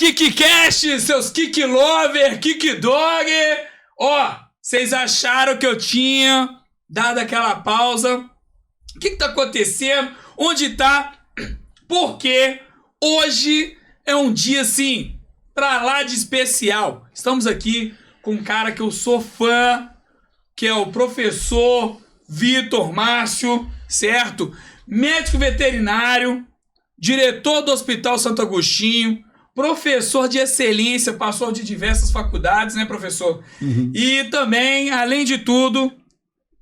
KikiCast, seus Kiki Lover, Kiki Dog. Ó, vocês acharam que eu tinha dado aquela pausa? O que tá acontecendo? Onde tá? Porque hoje é um dia, assim, pra lá de especial. Estamos aqui com um cara que eu sou fã, que é o professor Vitor Márcio, certo? Médico veterinário, diretor do Hospital Santo Agostinho, professor de excelência, passou de diversas faculdades, né, professor? Uhum. E também, além de tudo,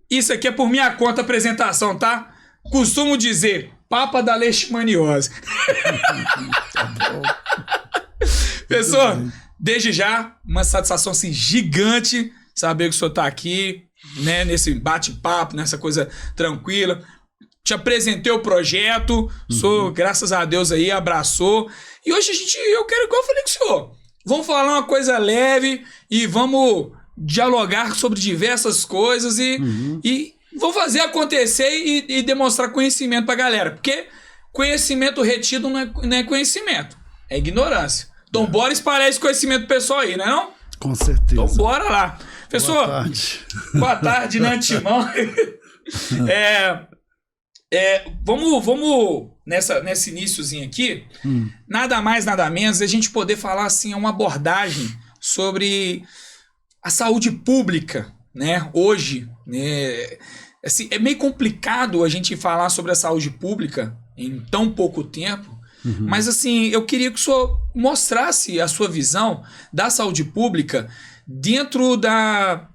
isso aqui é por minha conta apresentação, tá? Costumo dizer, Papa da Leishmaniose. Tá bom. Professor, desde já, uma satisfação assim, gigante saber que o senhor tá aqui, né, nesse bate-papo, nessa coisa tranquila. Te apresentei o projeto, o senhor, graças a Deus aí, abraçou. E hoje eu quero, igual eu falei com o senhor, vamos falar uma coisa leve e vamos dialogar sobre diversas coisas e vamos fazer acontecer e demonstrar conhecimento pra galera. Porque conhecimento retido não é conhecimento, é ignorância. Então bora espalhar esse conhecimento pessoal aí, né não? Com certeza. Então bora lá. Professor, boa tarde. Boa tarde, né, antemão. Vamos nesse iniciozinho aqui, nada mais, nada menos, a gente poder falar assim, uma abordagem sobre a saúde pública, né, hoje, né, assim, é meio complicado a gente falar sobre a saúde pública em tão pouco tempo, mas assim, eu queria que o senhor mostrasse a sua visão da saúde pública dentro da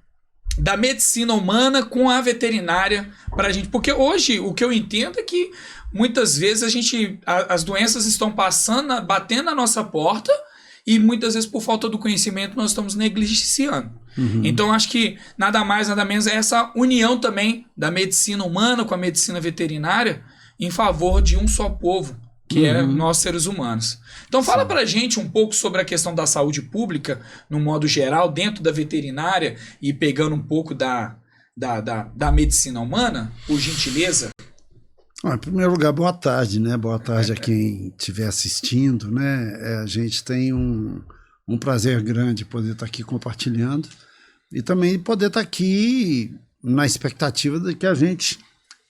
medicina humana com a veterinária pra gente, porque hoje o que eu entendo é que muitas vezes as doenças estão batendo na nossa porta e muitas vezes por falta do conhecimento nós estamos negligenciando. Então acho que nada mais, nada menos é essa união também da medicina humana com a medicina veterinária em favor de um só povo, que é nós seres humanos. Então fala pra gente um pouco sobre a questão da saúde pública, no modo geral, dentro da veterinária e pegando um pouco da medicina humana, por gentileza. Em primeiro lugar, boa tarde, né? Boa tarde a quem estiver assistindo, né? A gente tem um prazer grande poder estar aqui compartilhando e também poder estar aqui na expectativa de que a gente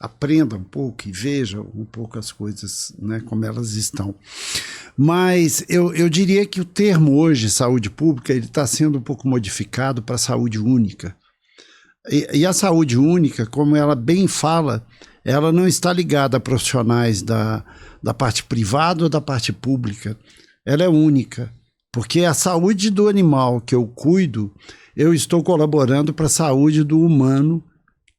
aprenda um pouco e veja um pouco as coisas, né, como elas estão. Mas eu diria que o termo hoje, saúde pública, ele está sendo um pouco modificado para saúde única. E a saúde única, como ela bem fala, ela não está ligada a profissionais da parte privada ou da parte pública. Ela é única, porque a saúde do animal que eu cuido, eu estou colaborando para a saúde do humano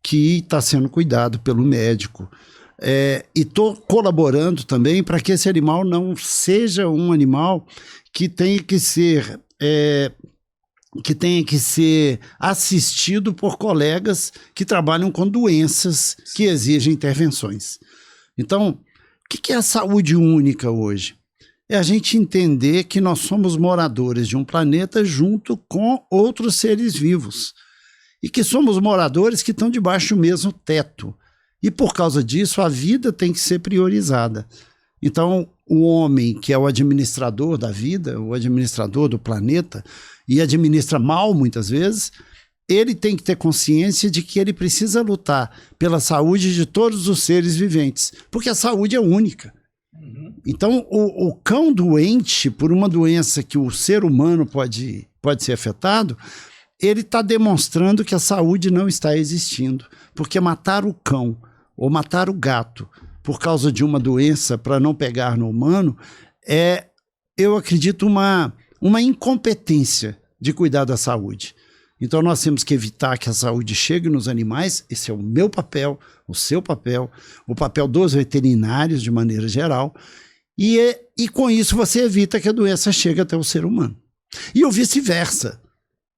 que está sendo cuidado pelo médico. E estou colaborando também para que esse animal não seja um animal que tenha que ser assistido por colegas que trabalham com doenças que exigem intervenções. Então, o que é a saúde única hoje? É a gente entender que nós somos moradores de um planeta junto com outros seres vivos. E que somos moradores que estão debaixo do mesmo teto. E por causa disso, a vida tem que ser priorizada. Então, o homem, que é o administrador da vida, o administrador do planeta, e administra mal muitas vezes, ele tem que ter consciência de que ele precisa lutar pela saúde de todos os seres viventes, porque a saúde é única. Então, o cão doente, por uma doença que o ser humano pode ser afetado, ele está demonstrando que a saúde não está existindo, porque matar o cão ou matar o gato por causa de uma doença para não pegar no humano eu acredito, uma incompetência de cuidar da saúde. Então nós temos que evitar que a saúde chegue nos animais, esse é o meu papel, o seu papel, o papel dos veterinários de maneira geral, e com isso você evita que a doença chegue até o ser humano. E o vice-versa.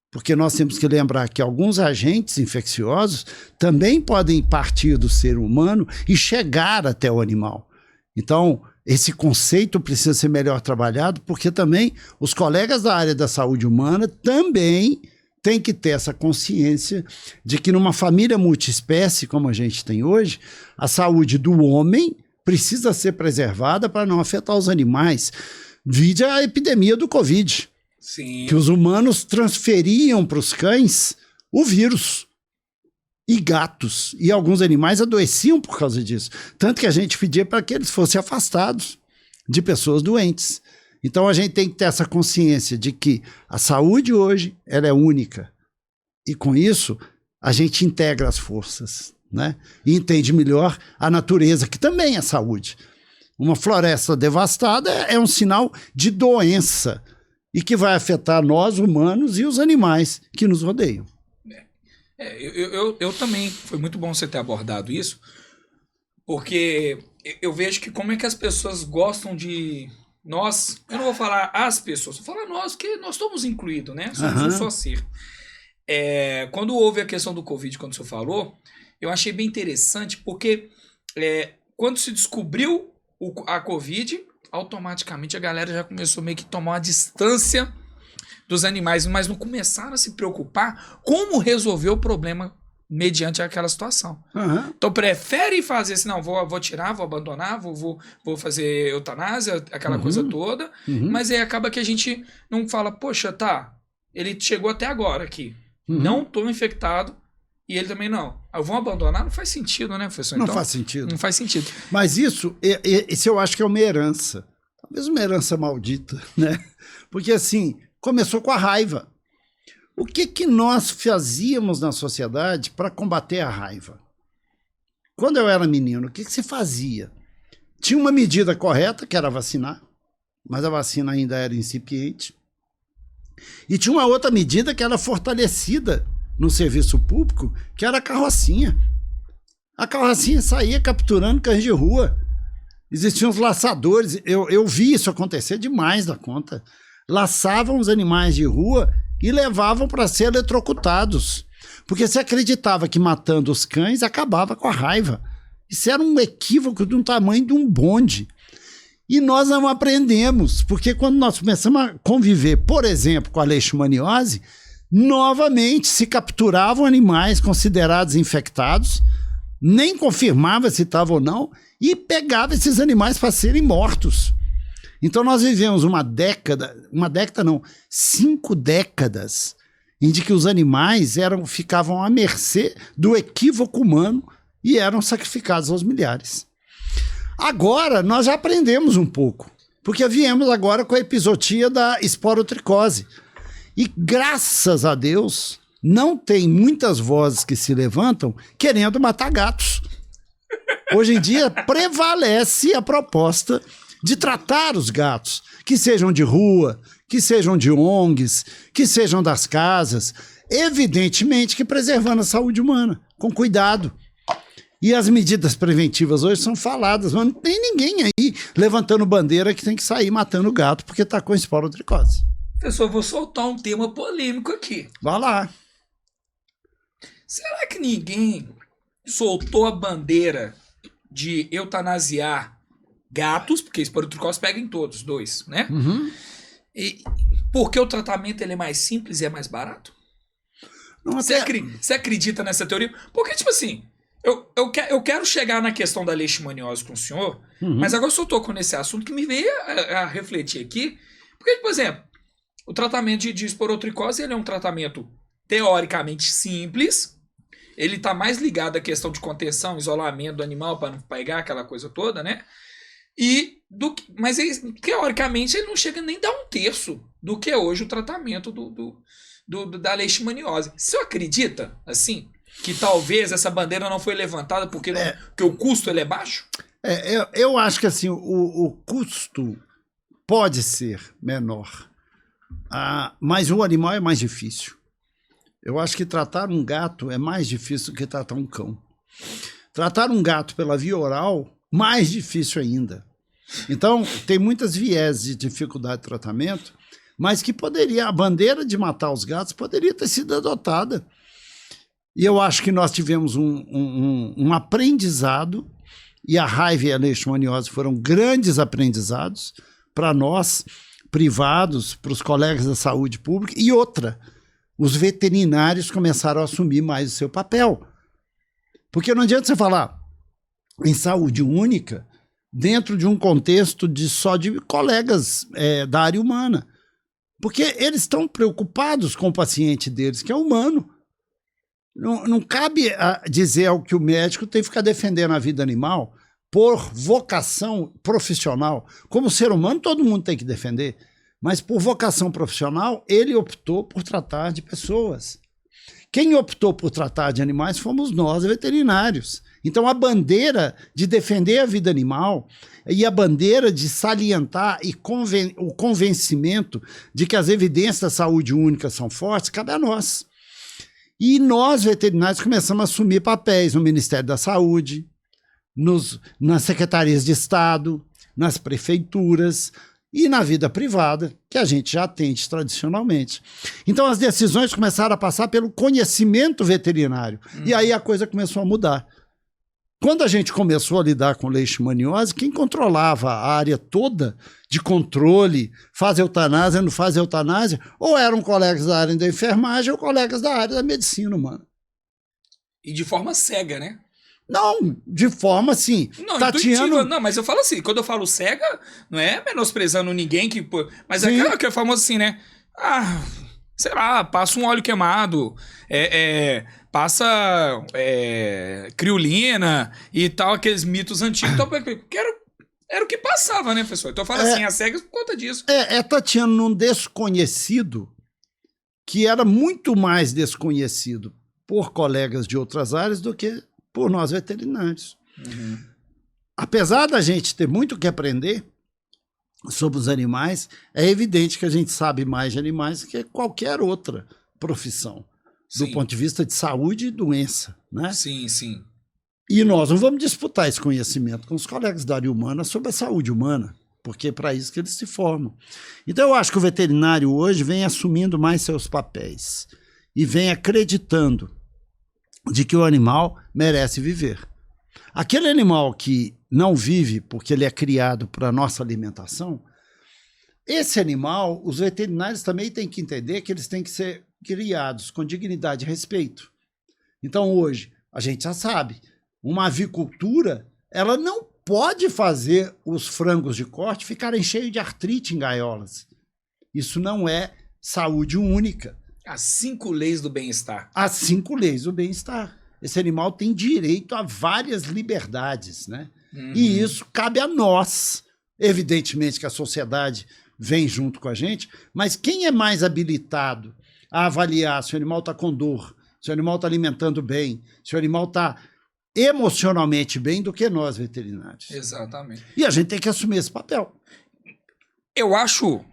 Porque nós temos que lembrar que alguns agentes infecciosos também podem partir do ser humano e chegar até o animal. Então, esse conceito precisa ser melhor trabalhado, porque também os colegas da área da saúde humana também têm que ter essa consciência de que numa família multiespécie, como a gente tem hoje, a saúde do homem precisa ser preservada para não afetar os animais. Vide a epidemia do Covid, Sim. que os humanos transferiam para os cães o vírus. E gatos e alguns animais adoeciam por causa disso. Tanto que a gente pedia para que eles fossem afastados de pessoas doentes. Então a gente tem que ter essa consciência de que a saúde hoje ela é única. E com isso a gente integra as forças, né? E entende melhor a natureza, que também é saúde. Uma floresta devastada é um sinal de doença e que vai afetar nós, humanos, e os animais que nos rodeiam. Eu também, foi muito bom você ter abordado isso, porque eu vejo que como é que as pessoas gostam de nós, eu não vou falar as pessoas, vou falar nós, porque nós estamos incluídos, né? Somos um só ser. Quando houve a questão do Covid, quando o senhor falou, eu achei bem interessante, porque quando se descobriu a Covid, automaticamente a galera já começou meio que a tomar uma distância dos animais, mas não começaram a se preocupar como resolver o problema mediante aquela situação. Uhum. Então prefere fazer assim, não, vou tirar, vou abandonar, vou fazer eutanásia, aquela coisa toda, mas aí acaba que a gente não fala, poxa, tá, ele chegou até agora aqui, não tô infectado, e ele também não. Eu vou abandonar? Não faz sentido, né, professor? Não faz sentido. Não faz sentido. Mas isso eu acho que é uma herança. Talvez uma herança maldita, né? Porque assim, começou com a raiva. O que nós fazíamos na sociedade para combater a raiva? Quando eu era menino, o que se fazia? Tinha uma medida correta, que era vacinar, mas a vacina ainda era incipiente. E tinha uma outra medida que era fortalecida no serviço público, que era a carrocinha. A carrocinha saía capturando cães de rua. Existiam os laçadores. Eu vi isso acontecer demais da conta. Laçavam os animais de rua e levavam para ser eletrocutados. Porque se acreditava que matando os cães acabava com a raiva. Isso era um equívoco de um tamanho de um bonde. E nós não aprendemos, porque quando nós começamos a conviver, por exemplo, com a leishmaniose, novamente se capturavam animais considerados infectados, nem confirmava se estavam ou não, e pegava esses animais para serem mortos. Então nós vivemos 5 décadas, em que os animais ficavam à mercê do equívoco humano e eram sacrificados aos milhares. Agora nós já aprendemos um pouco, porque viemos agora com a epizotia da esporotricose. E graças a Deus, não tem muitas vozes que se levantam querendo matar gatos. Hoje em dia prevalece a proposta de tratar os gatos, que sejam de rua, que sejam de ONGs, que sejam das casas, evidentemente que preservando a saúde humana, com cuidado. E as medidas preventivas hoje são faladas, mas não tem ninguém aí levantando bandeira que tem que sair matando gato porque está com esporotricose. Professor, vou soltar um tema polêmico aqui. Vai lá. Será que ninguém soltou a bandeira de eutanasiar gatos, porque esporotricose pega em todos, 2, né? E porque o tratamento ele é mais simples e é mais barato? Você acredita nessa teoria? Porque, tipo assim, eu quero chegar na questão da leishmaniose com o senhor, mas agora eu só tocou nesse assunto que me veio a refletir aqui. Porque, por exemplo, o tratamento de esporotricose ele é um tratamento teoricamente simples. Ele está mais ligado à questão de contenção, isolamento do animal para não pegar aquela coisa toda, né? Mas teoricamente ele não chega nem a dar 1/3 do que é hoje o tratamento da leishmaniose. O senhor acredita, assim, que talvez essa bandeira não foi levantada porque o custo ele é baixo? Eu acho que assim, o custo pode ser menor, mas o animal é mais difícil. Eu acho que tratar um gato é mais difícil do que tratar um cão. Tratar um gato pela via oral, mais difícil ainda. Então, tem muitas viés de dificuldade de tratamento, mas que a bandeira de matar os gatos poderia ter sido adotada. E eu acho que nós tivemos um aprendizado, e a raiva e a leishmaniose foram grandes aprendizados para nós, privados, para os colegas da saúde pública, e outra, os veterinários começaram a assumir mais o seu papel. Porque não adianta você falar em saúde única dentro de um contexto só de colegas da área humana. Porque eles estão preocupados com o paciente deles, que é humano. Não cabe dizer ao que o médico tem que ficar defendendo a vida animal por vocação profissional. Como ser humano, todo mundo tem que defender. Mas por vocação profissional, ele optou por tratar de pessoas. Quem optou por tratar de animais fomos nós, veterinários. Então a bandeira de defender a vida animal e a bandeira de salientar o convencimento de que as evidências da saúde única são fortes, cabe a nós. E nós, veterinários, começamos a assumir papéis no Ministério da Saúde, nas secretarias de Estado, nas prefeituras e na vida privada, que a gente já atende tradicionalmente. Então as decisões começaram a passar pelo conhecimento veterinário. E aí a coisa começou a mudar. Quando a gente começou a lidar com leishmaniose, quem controlava a área toda de controle, faz eutanásia, não faz eutanásia, ou eram colegas da área da enfermagem ou colegas da área da medicina humana. E de forma cega, né? Não, de forma assim. Não, intuitiva. Não, mas eu falo assim, quando eu falo cega, não é menosprezando ninguém, mas é aquela que é famosa assim, né? Sei lá, passa um óleo queimado, passa criolina e tal, aqueles mitos antigos. Então, era o que passava, né, professor? Então eu falo assim, as cegas por conta disso. Tatiana num desconhecido que era muito mais desconhecido por colegas de outras áreas do que por nós veterinários. Uhum. Apesar da gente ter muito que aprender sobre os animais, é evidente que a gente sabe mais de animais que qualquer outra profissão, do ponto de vista de saúde e doença, né? Sim, sim. E nós não vamos disputar esse conhecimento com os colegas da área humana sobre a saúde humana, porque é para isso que eles se formam. Então eu acho que o veterinário hoje vem assumindo mais seus papéis e vem acreditando de que o animal merece viver. Aquele animal que não vive porque ele é criado para a nossa alimentação, esse animal, os veterinários também têm que entender que eles têm que ser criados com dignidade e respeito. Então hoje, a gente já sabe, uma avicultura, ela não pode fazer os frangos de corte ficarem cheios de artrite em gaiolas. Isso não é saúde única. As 5 leis do bem-estar. As 5 leis do bem-estar. Esse animal tem direito a várias liberdades, né? Uhum. E isso cabe a nós. Evidentemente que a sociedade vem junto com a gente, mas quem é mais habilitado a avaliar se o animal está com dor, se o animal está alimentando bem, se o animal está emocionalmente bem do que nós, veterinários. Exatamente. E a gente tem que assumir esse papel. Eu acho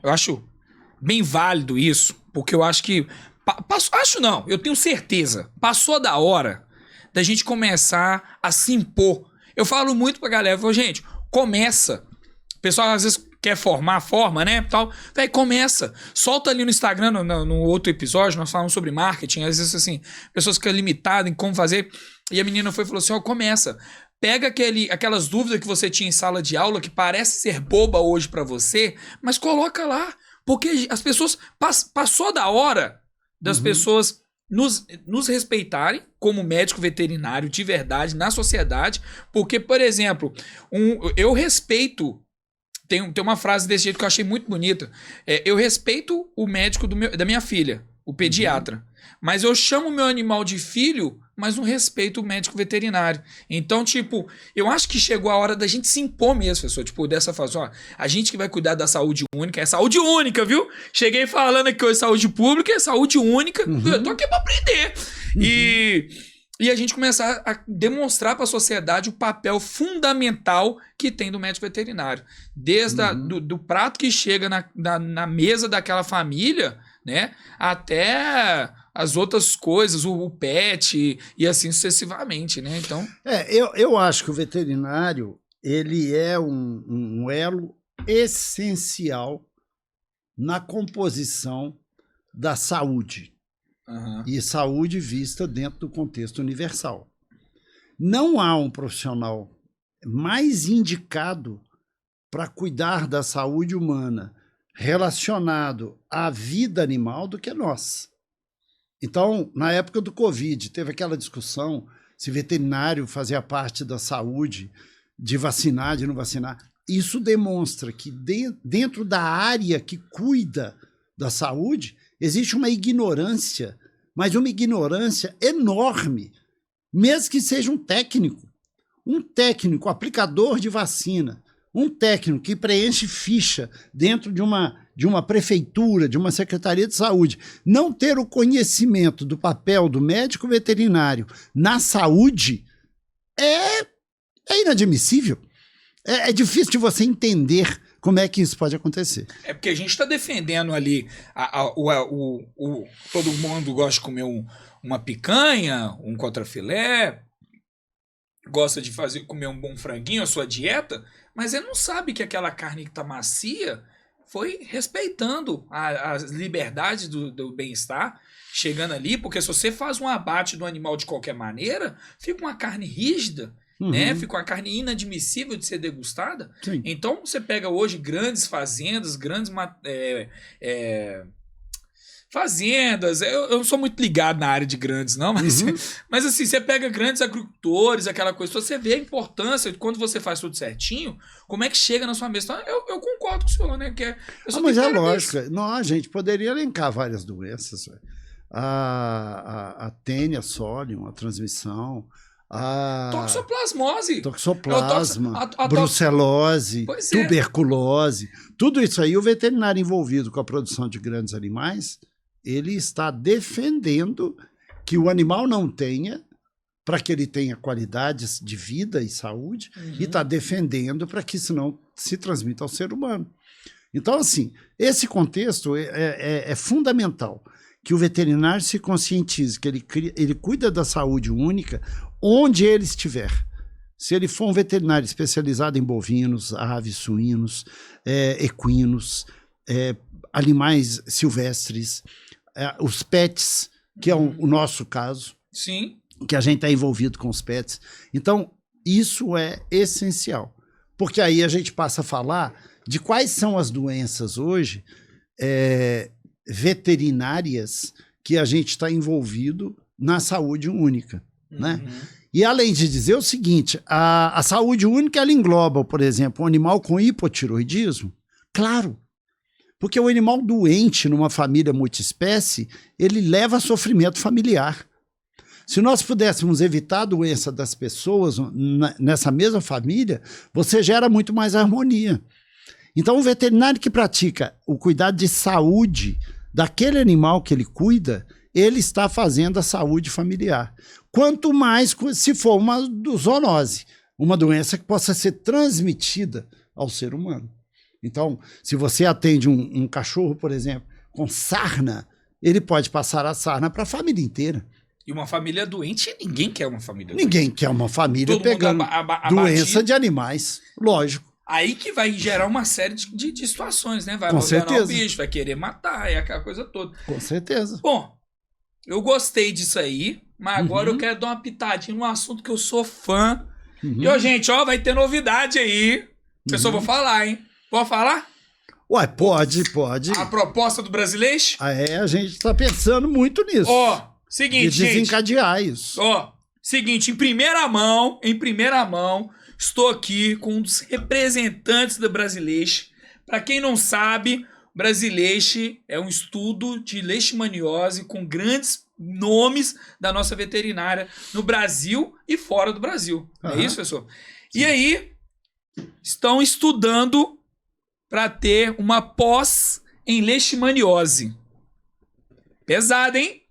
bem válido isso, porque eu acho que... eu tenho certeza. Passou da hora da gente começar a se impor. Eu falo muito pra galera, gente, começa. O pessoal às vezes quer forma, né, tal. Véi, começa. Solta ali no Instagram, no outro episódio, nós falamos sobre marketing, às vezes assim, pessoas ficam limitadas em como fazer, e a menina falou assim, começa. Pega aquelas dúvidas que você tinha em sala de aula, que parece ser boba hoje pra você, mas coloca lá, porque as pessoas, passou da hora das pessoas nos respeitarem como médico veterinário de verdade na sociedade, porque, por exemplo, eu respeito, tem uma frase desse jeito que eu achei muito bonita, eu respeito o médico da minha filha, o pediatra, mas eu chamo o meu animal de filho, mas não respeito o médico veterinário. Então, tipo, eu acho que chegou a hora da gente se impor mesmo, pessoal. Tipo, dessa fase, a gente que vai cuidar da saúde única, é saúde única, viu? Cheguei falando aqui hoje saúde pública, é saúde única. Eu tô aqui pra aprender. E a gente começar a demonstrar para a sociedade o papel fundamental que tem do médico veterinário. Desde do prato que chega na mesa daquela família, né? Até as outras coisas, o pet e assim sucessivamente, né? Então... eu acho que o veterinário, ele é um elo essencial na composição da saúde. E saúde vista dentro do contexto universal. Não há um profissional mais indicado para cuidar da saúde humana relacionado à vida animal do que nós. Então, na época do Covid, teve aquela discussão se veterinário fazia parte da saúde de vacinar, de não vacinar. Isso demonstra que dentro da área que cuida da saúde, existe uma ignorância, mas uma ignorância enorme, mesmo que seja um técnico aplicador de vacina, um técnico que preenche ficha dentro de uma prefeitura, de uma secretaria de saúde, não ter o conhecimento do papel do médico veterinário na saúde é inadmissível. É difícil de você entender como é que isso pode acontecer. É porque a gente está defendendo ali, todo mundo gosta de comer uma picanha, um contrafilé, gosta de comer um bom franguinho, a sua dieta, mas ele não sabe que aquela carne que está macia foi respeitando as liberdades do bem-estar, chegando ali, porque se você faz um abate do animal de qualquer maneira, fica uma carne rígida, né? Fica uma carne inadmissível de ser degustada. Sim. Então você pega hoje grandes fazendas, fazendas, eu não sou muito ligado na área de grandes, não, mas assim, você pega grandes agricultores, aquela coisa, você vê a importância de quando você faz tudo certinho, como é que chega na sua mesa. Então, eu concordo com o senhor, né? Mas é lógico, a gente poderia elencar várias doenças. A tênia solium, a transmissão, a toxoplasma, brucelose, tuberculose, tudo isso aí, o veterinário envolvido com a produção de grandes animais, ele está defendendo que o animal não tenha, para que ele tenha qualidades de vida e saúde, e está defendendo para que isso não se transmita ao ser humano. Então, assim, esse contexto é fundamental, que o veterinário se conscientize, que ele cuida da saúde única onde ele estiver. Se ele for um veterinário especializado em bovinos, aves, suínos, equinos, animais silvestres, os pets, que é o nosso caso, sim, que a gente está envolvido com os pets. Então, isso é essencial, porque aí a gente passa a falar de quais são as doenças hoje veterinárias que a gente está envolvido na saúde única, né? E além de dizer o seguinte, a saúde única, ela engloba, por exemplo, um animal com hipotiroidismo? Claro, porque o animal doente numa família multiespécie, ele leva a sofrimento familiar. Se nós pudéssemos evitar a doença das pessoas nessa mesma família, você gera muito mais harmonia. Então, o veterinário que pratica o cuidado de saúde daquele animal que ele cuida, ele está fazendo a saúde familiar. Quanto mais se for uma zoonose, uma doença que possa ser transmitida ao ser humano. Então, se você atende um cachorro, por exemplo, com sarna, ele pode passar a sarna para a família inteira. E uma família doente, ninguém quer uma família doente. Ninguém quer uma família pegando doença de animais, lógico. Aí que vai gerar uma série de situações, né? Vai com ordenar certeza. O bicho, vai querer matar, é aquela coisa toda. Com certeza. Bom, eu gostei disso aí, mas agora eu quero dar uma pitadinha num assunto que eu sou fã. E, ó, gente, vai ter novidade aí. Pessoal, vou falar, hein? Pode falar? Ué, pode. A proposta do Brasileixo? A gente tá pensando muito nisso. Seguinte, de desencadear isso. Seguinte, em primeira mão, estou aqui com um dos representantes da Brasileixo. Para quem não sabe, Brasileixo é um estudo de leishmaniose com grandes nomes da nossa veterinária no Brasil e fora do Brasil. É isso, professor? Sim. E aí, estão estudando para ter uma pós em leishmaniose. Pesado, hein?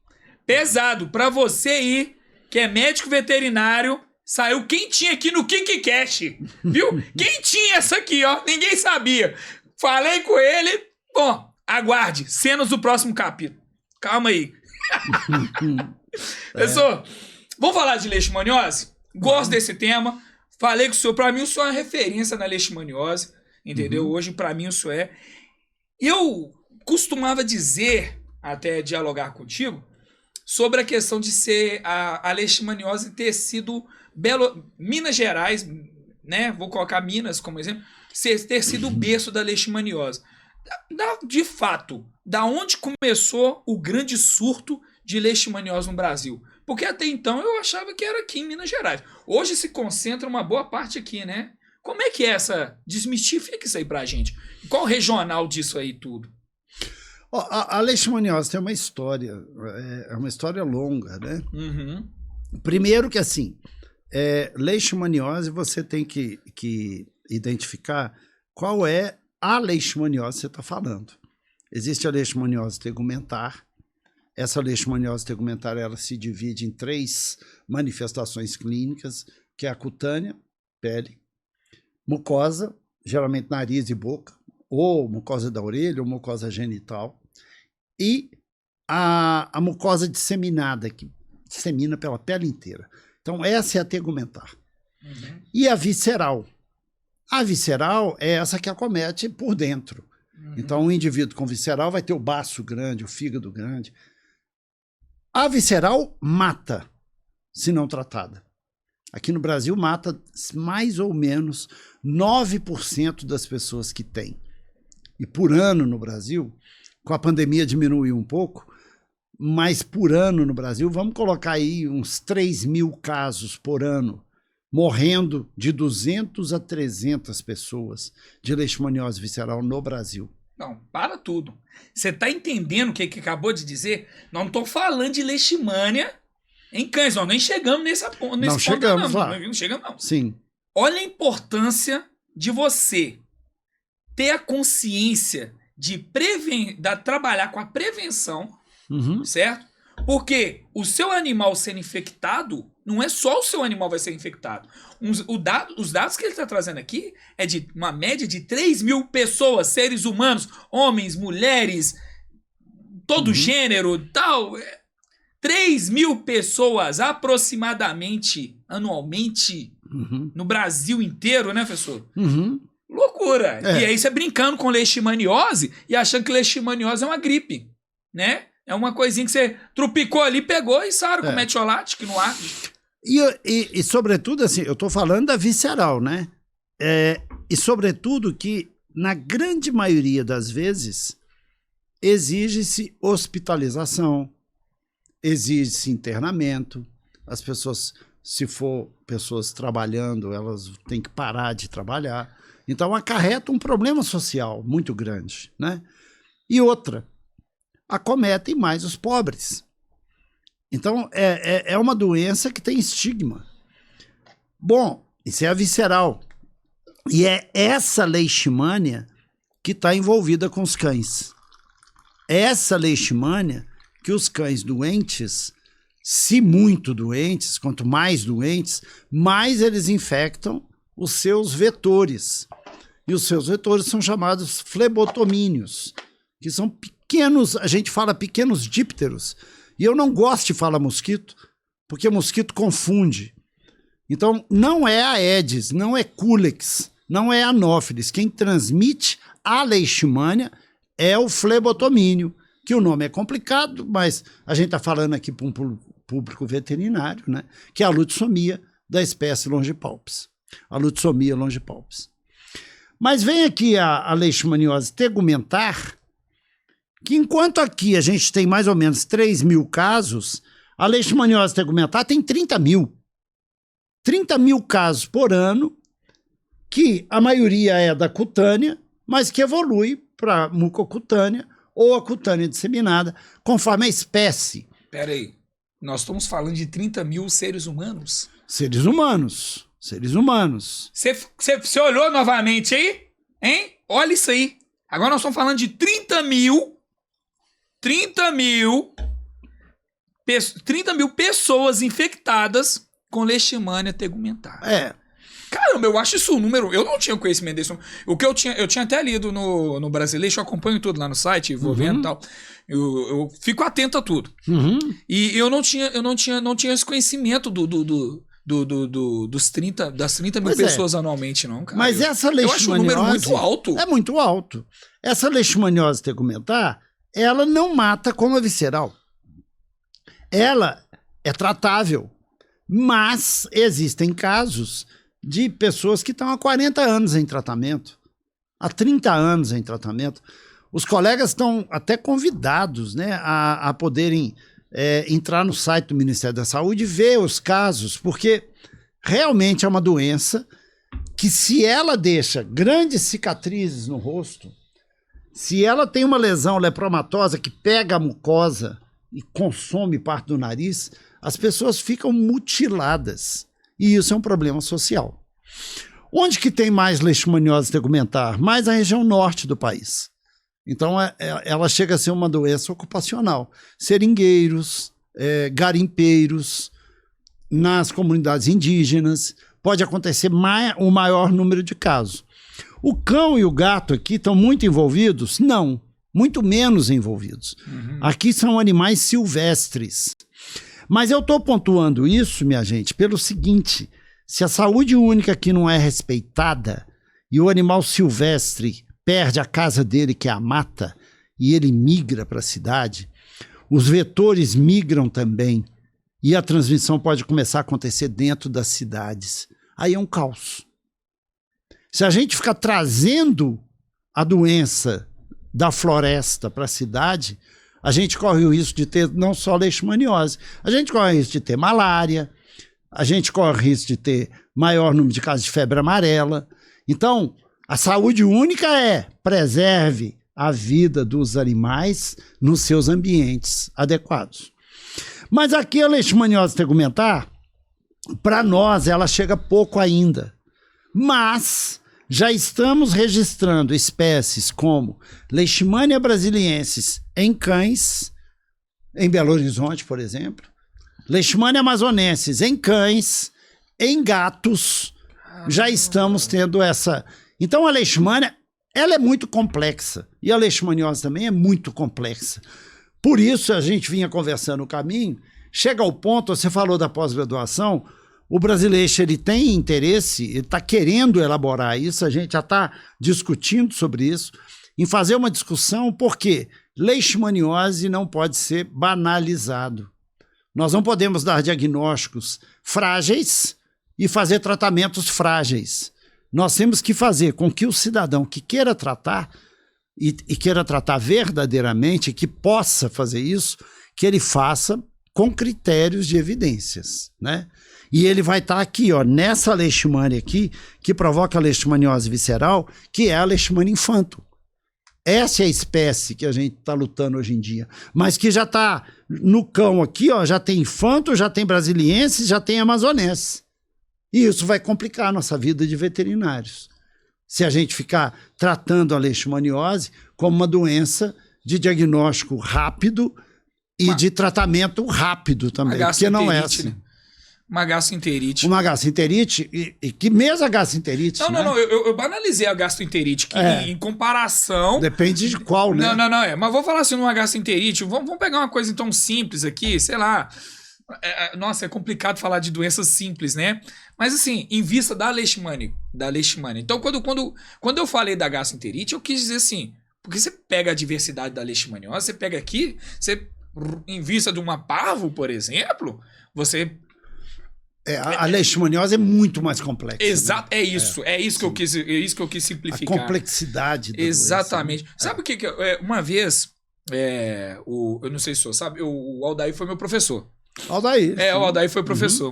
Pesado. Para você aí, que é médico veterinário, saiu quentinho aqui no KikiCast, viu? Quentinho essa aqui, ó. Ninguém sabia. Falei com ele. Bom, aguarde. Cenas do próximo capítulo. Calma aí. Pessoal, vamos falar de leishmaniose? Gosto desse tema. Falei com o senhor. Pra mim, o senhor é uma referência na leishmaniose. Entendeu? Hoje, pra mim, isso é. Eu costumava dizer, até dialogar contigo, sobre a questão de ser a leishmaniose ter sido Minas Gerais, né? Vou colocar Minas como exemplo, ter sido o berço da leishmaniose. De fato, da onde começou o grande surto de leishmaniose no Brasil? Porque até então eu achava que era aqui em Minas Gerais. Hoje se concentra uma boa parte aqui, né? Como é que é essa... Desmistifica isso aí pra gente. Qual o regional disso aí tudo? A leishmaniose tem uma história, é uma história longa, né? Uhum. Primeiro que assim, leishmaniose você tem que identificar qual é a leishmaniose que você está falando. Existe a leishmaniose tegumentar. Essa leishmaniose tegumentar ela se divide em 3 manifestações clínicas, que é a cutânea, pele, mucosa, geralmente nariz e boca, ou mucosa da orelha, ou mucosa genital, e a mucosa disseminada, que dissemina pela pele inteira. Então, essa é a tegumentar. Uhum. E a visceral. A visceral é essa que acomete por dentro. Uhum. Então, o indivíduo com visceral vai ter o baço grande, o fígado grande. A visceral mata, se não tratada. Aqui no Brasil, mata mais ou menos 9% das pessoas que têm. E por ano no Brasil, com a pandemia diminuiu um pouco, mas por ano no Brasil, vamos colocar aí uns 3 mil casos por ano, morrendo de 200 a 300 pessoas de leishmaniose visceral no Brasil. Não, para tudo. Você tá entendendo o que acabou de dizer? Nós não estamos falando de leishmania em cães, nós nem chegamos nesse ponto. Não chegamos lá. Não chegamos, não. Sim. Olha a importância de você ter a consciência de trabalhar com a prevenção, certo? Porque o seu animal sendo infectado, não é só o seu animal vai ser infectado. Os dados que ele está trazendo aqui é de uma média de 3 mil pessoas, seres humanos, homens, mulheres, todo gênero, tal. 3 mil pessoas aproximadamente, anualmente, no Brasil inteiro, né, professor? Loucura. E aí você brincando com leishmaniose e achando que leishmaniose é uma gripe, né? É uma coisinha que você trupicou ali, pegou e sara com metiolate, que não arde. E sobretudo, assim, eu estou falando da visceral, né? E sobretudo que, na grande maioria das vezes, exige-se hospitalização, exige-se internamento. As pessoas, se for pessoas trabalhando, elas têm que parar de trabalhar. Então, acarreta um problema social muito grande, né? E outra, acometem mais os pobres. Então, é uma doença que tem estigma. Bom, isso é a visceral. E é essa leishmania que está envolvida com os cães. Essa leishmania que os cães doentes, se muito doentes, quanto mais doentes, mais eles infectam os seus vetores. E os seus vetores são chamados flebotomíneos, que são pequenos, a gente fala pequenos dípteros. E eu não gosto de falar mosquito, porque mosquito confunde. Então, não é a Aedes, não é Culex, não é Anopheles. Quem transmite a leishmania é o flebotomínio, que o nome é complicado, mas a gente está falando aqui para um público veterinário, né? Que é a lutsomia da espécie Longipalpis. A lutsomia longipalpis. Mas vem aqui a leishmaniose tegumentar, que enquanto aqui a gente tem mais ou menos 3 mil casos, a leishmaniose tegumentar tem 30 mil. 30 mil casos por ano, que a maioria é da cutânea, mas que evolui para mucocutânea ou a cutânea disseminada, conforme a espécie. Pera aí, nós estamos falando de 30 mil seres humanos? Seres humanos. Seres humanos. Você olhou novamente aí? Hein? Olha isso aí. Agora nós estamos falando de 30 mil pessoas infectadas com leishmania tegumentar. Caramba, eu acho isso um número... Eu não tinha conhecimento desse. O que eu tinha até lido no Brasileiro, eu acompanho tudo lá no site, vou vendo e tal. Eu fico atento a tudo. E eu não tinha esse conhecimento das 30 mil pessoas anualmente, não, cara. Mas essa leishmaniose... Eu acho um número muito alto. É muito alto. Essa leishmaniose tegumentar, ela não mata como a visceral. Ela é tratável. Mas existem casos de pessoas que estão há 40 anos em tratamento, há 30 anos em tratamento. Os colegas estão até convidados, né, a poderem entrar no site do Ministério da Saúde e ver os casos, porque realmente é uma doença que, se ela deixa grandes cicatrizes no rosto, se ela tem uma lesão lepromatosa que pega a mucosa e consome parte do nariz, as pessoas ficam mutiladas. E isso é um problema social. Onde que tem mais leishmaniose tegumentar? Mais na região norte do país. Então, ela chega a ser uma doença ocupacional. Seringueiros, garimpeiros, nas comunidades indígenas, pode acontecer o maior número de casos. O cão e o gato aqui estão muito envolvidos? Não, muito menos envolvidos. Aqui são animais silvestres. Mas eu estou pontuando isso, minha gente, pelo seguinte: se a saúde única aqui não é respeitada e o animal silvestre perde a casa dele, que é a mata, e ele migra para a cidade, os vetores migram também, e a transmissão pode começar a acontecer dentro das cidades. Aí é um caos. Se a gente ficar trazendo a doença da floresta para a cidade, a gente corre o risco de ter não só leishmaniose, a gente corre o risco de ter malária, a gente corre o risco de ter maior número de casos de febre amarela. Então, a saúde única preserve a vida dos animais nos seus ambientes adequados. Mas aqui a leishmaniose tegumentar, para nós, ela chega pouco ainda. Mas já estamos registrando espécies como Leishmania brasiliensis em cães, em Belo Horizonte, por exemplo, Leishmania amazonensis em cães, em gatos, já estamos tendo essa. Então a leishmania, ela é muito complexa, e a leishmaniose também é muito complexa. Por isso a gente vinha conversando no caminho, chega ao ponto, você falou da pós-graduação, o brasileiro, ele tem interesse, ele está querendo elaborar isso, a gente já está discutindo sobre isso, em fazer uma discussão, porque leishmaniose não pode ser banalizado. Nós não podemos dar diagnósticos frágeis e fazer tratamentos frágeis. Nós temos que fazer com que o cidadão que queira tratar, e queira tratar verdadeiramente, que possa fazer isso, que ele faça com critérios de evidências, né? E ele vai estar aqui, ó, nessa leishmania aqui, que provoca a leishmaniose visceral, que é a leishmania infanto. Essa é a espécie que a gente está lutando hoje em dia, mas que já está no cão aqui, ó, já tem infanto, já tem brasiliense, já tem amazonense. E isso vai complicar a nossa vida de veterinários, se a gente ficar tratando a leishmaniose como uma doença de diagnóstico rápido e de tratamento rápido também, porque não é assim. Né? Uma gastroenterite. Uma gastroenterite, e que mesmo a gastroenterite... Não, eu banalizei a gastroenterite, que em comparação... Depende de qual, né? Não, mas vou falar assim, numa gastroenterite, vamos pegar uma coisa então simples aqui, sei lá... Nossa, é complicado falar de doenças simples, né? Mas assim, em vista da leishmania. Então, quando eu falei da gastroenterite, eu quis dizer assim, porque você pega a diversidade da leishmaniose, você pega aqui, em vista de uma parvo, por exemplo, você... a leishmaniose é muito mais complexa. Exato, né? É isso que eu quis simplificar. A complexidade da exatamente. Doença, né? Sabe o que uma vez, eu não sei se o senhor sabe, o Aldair foi meu professor. Aldair. O Aldair foi professor.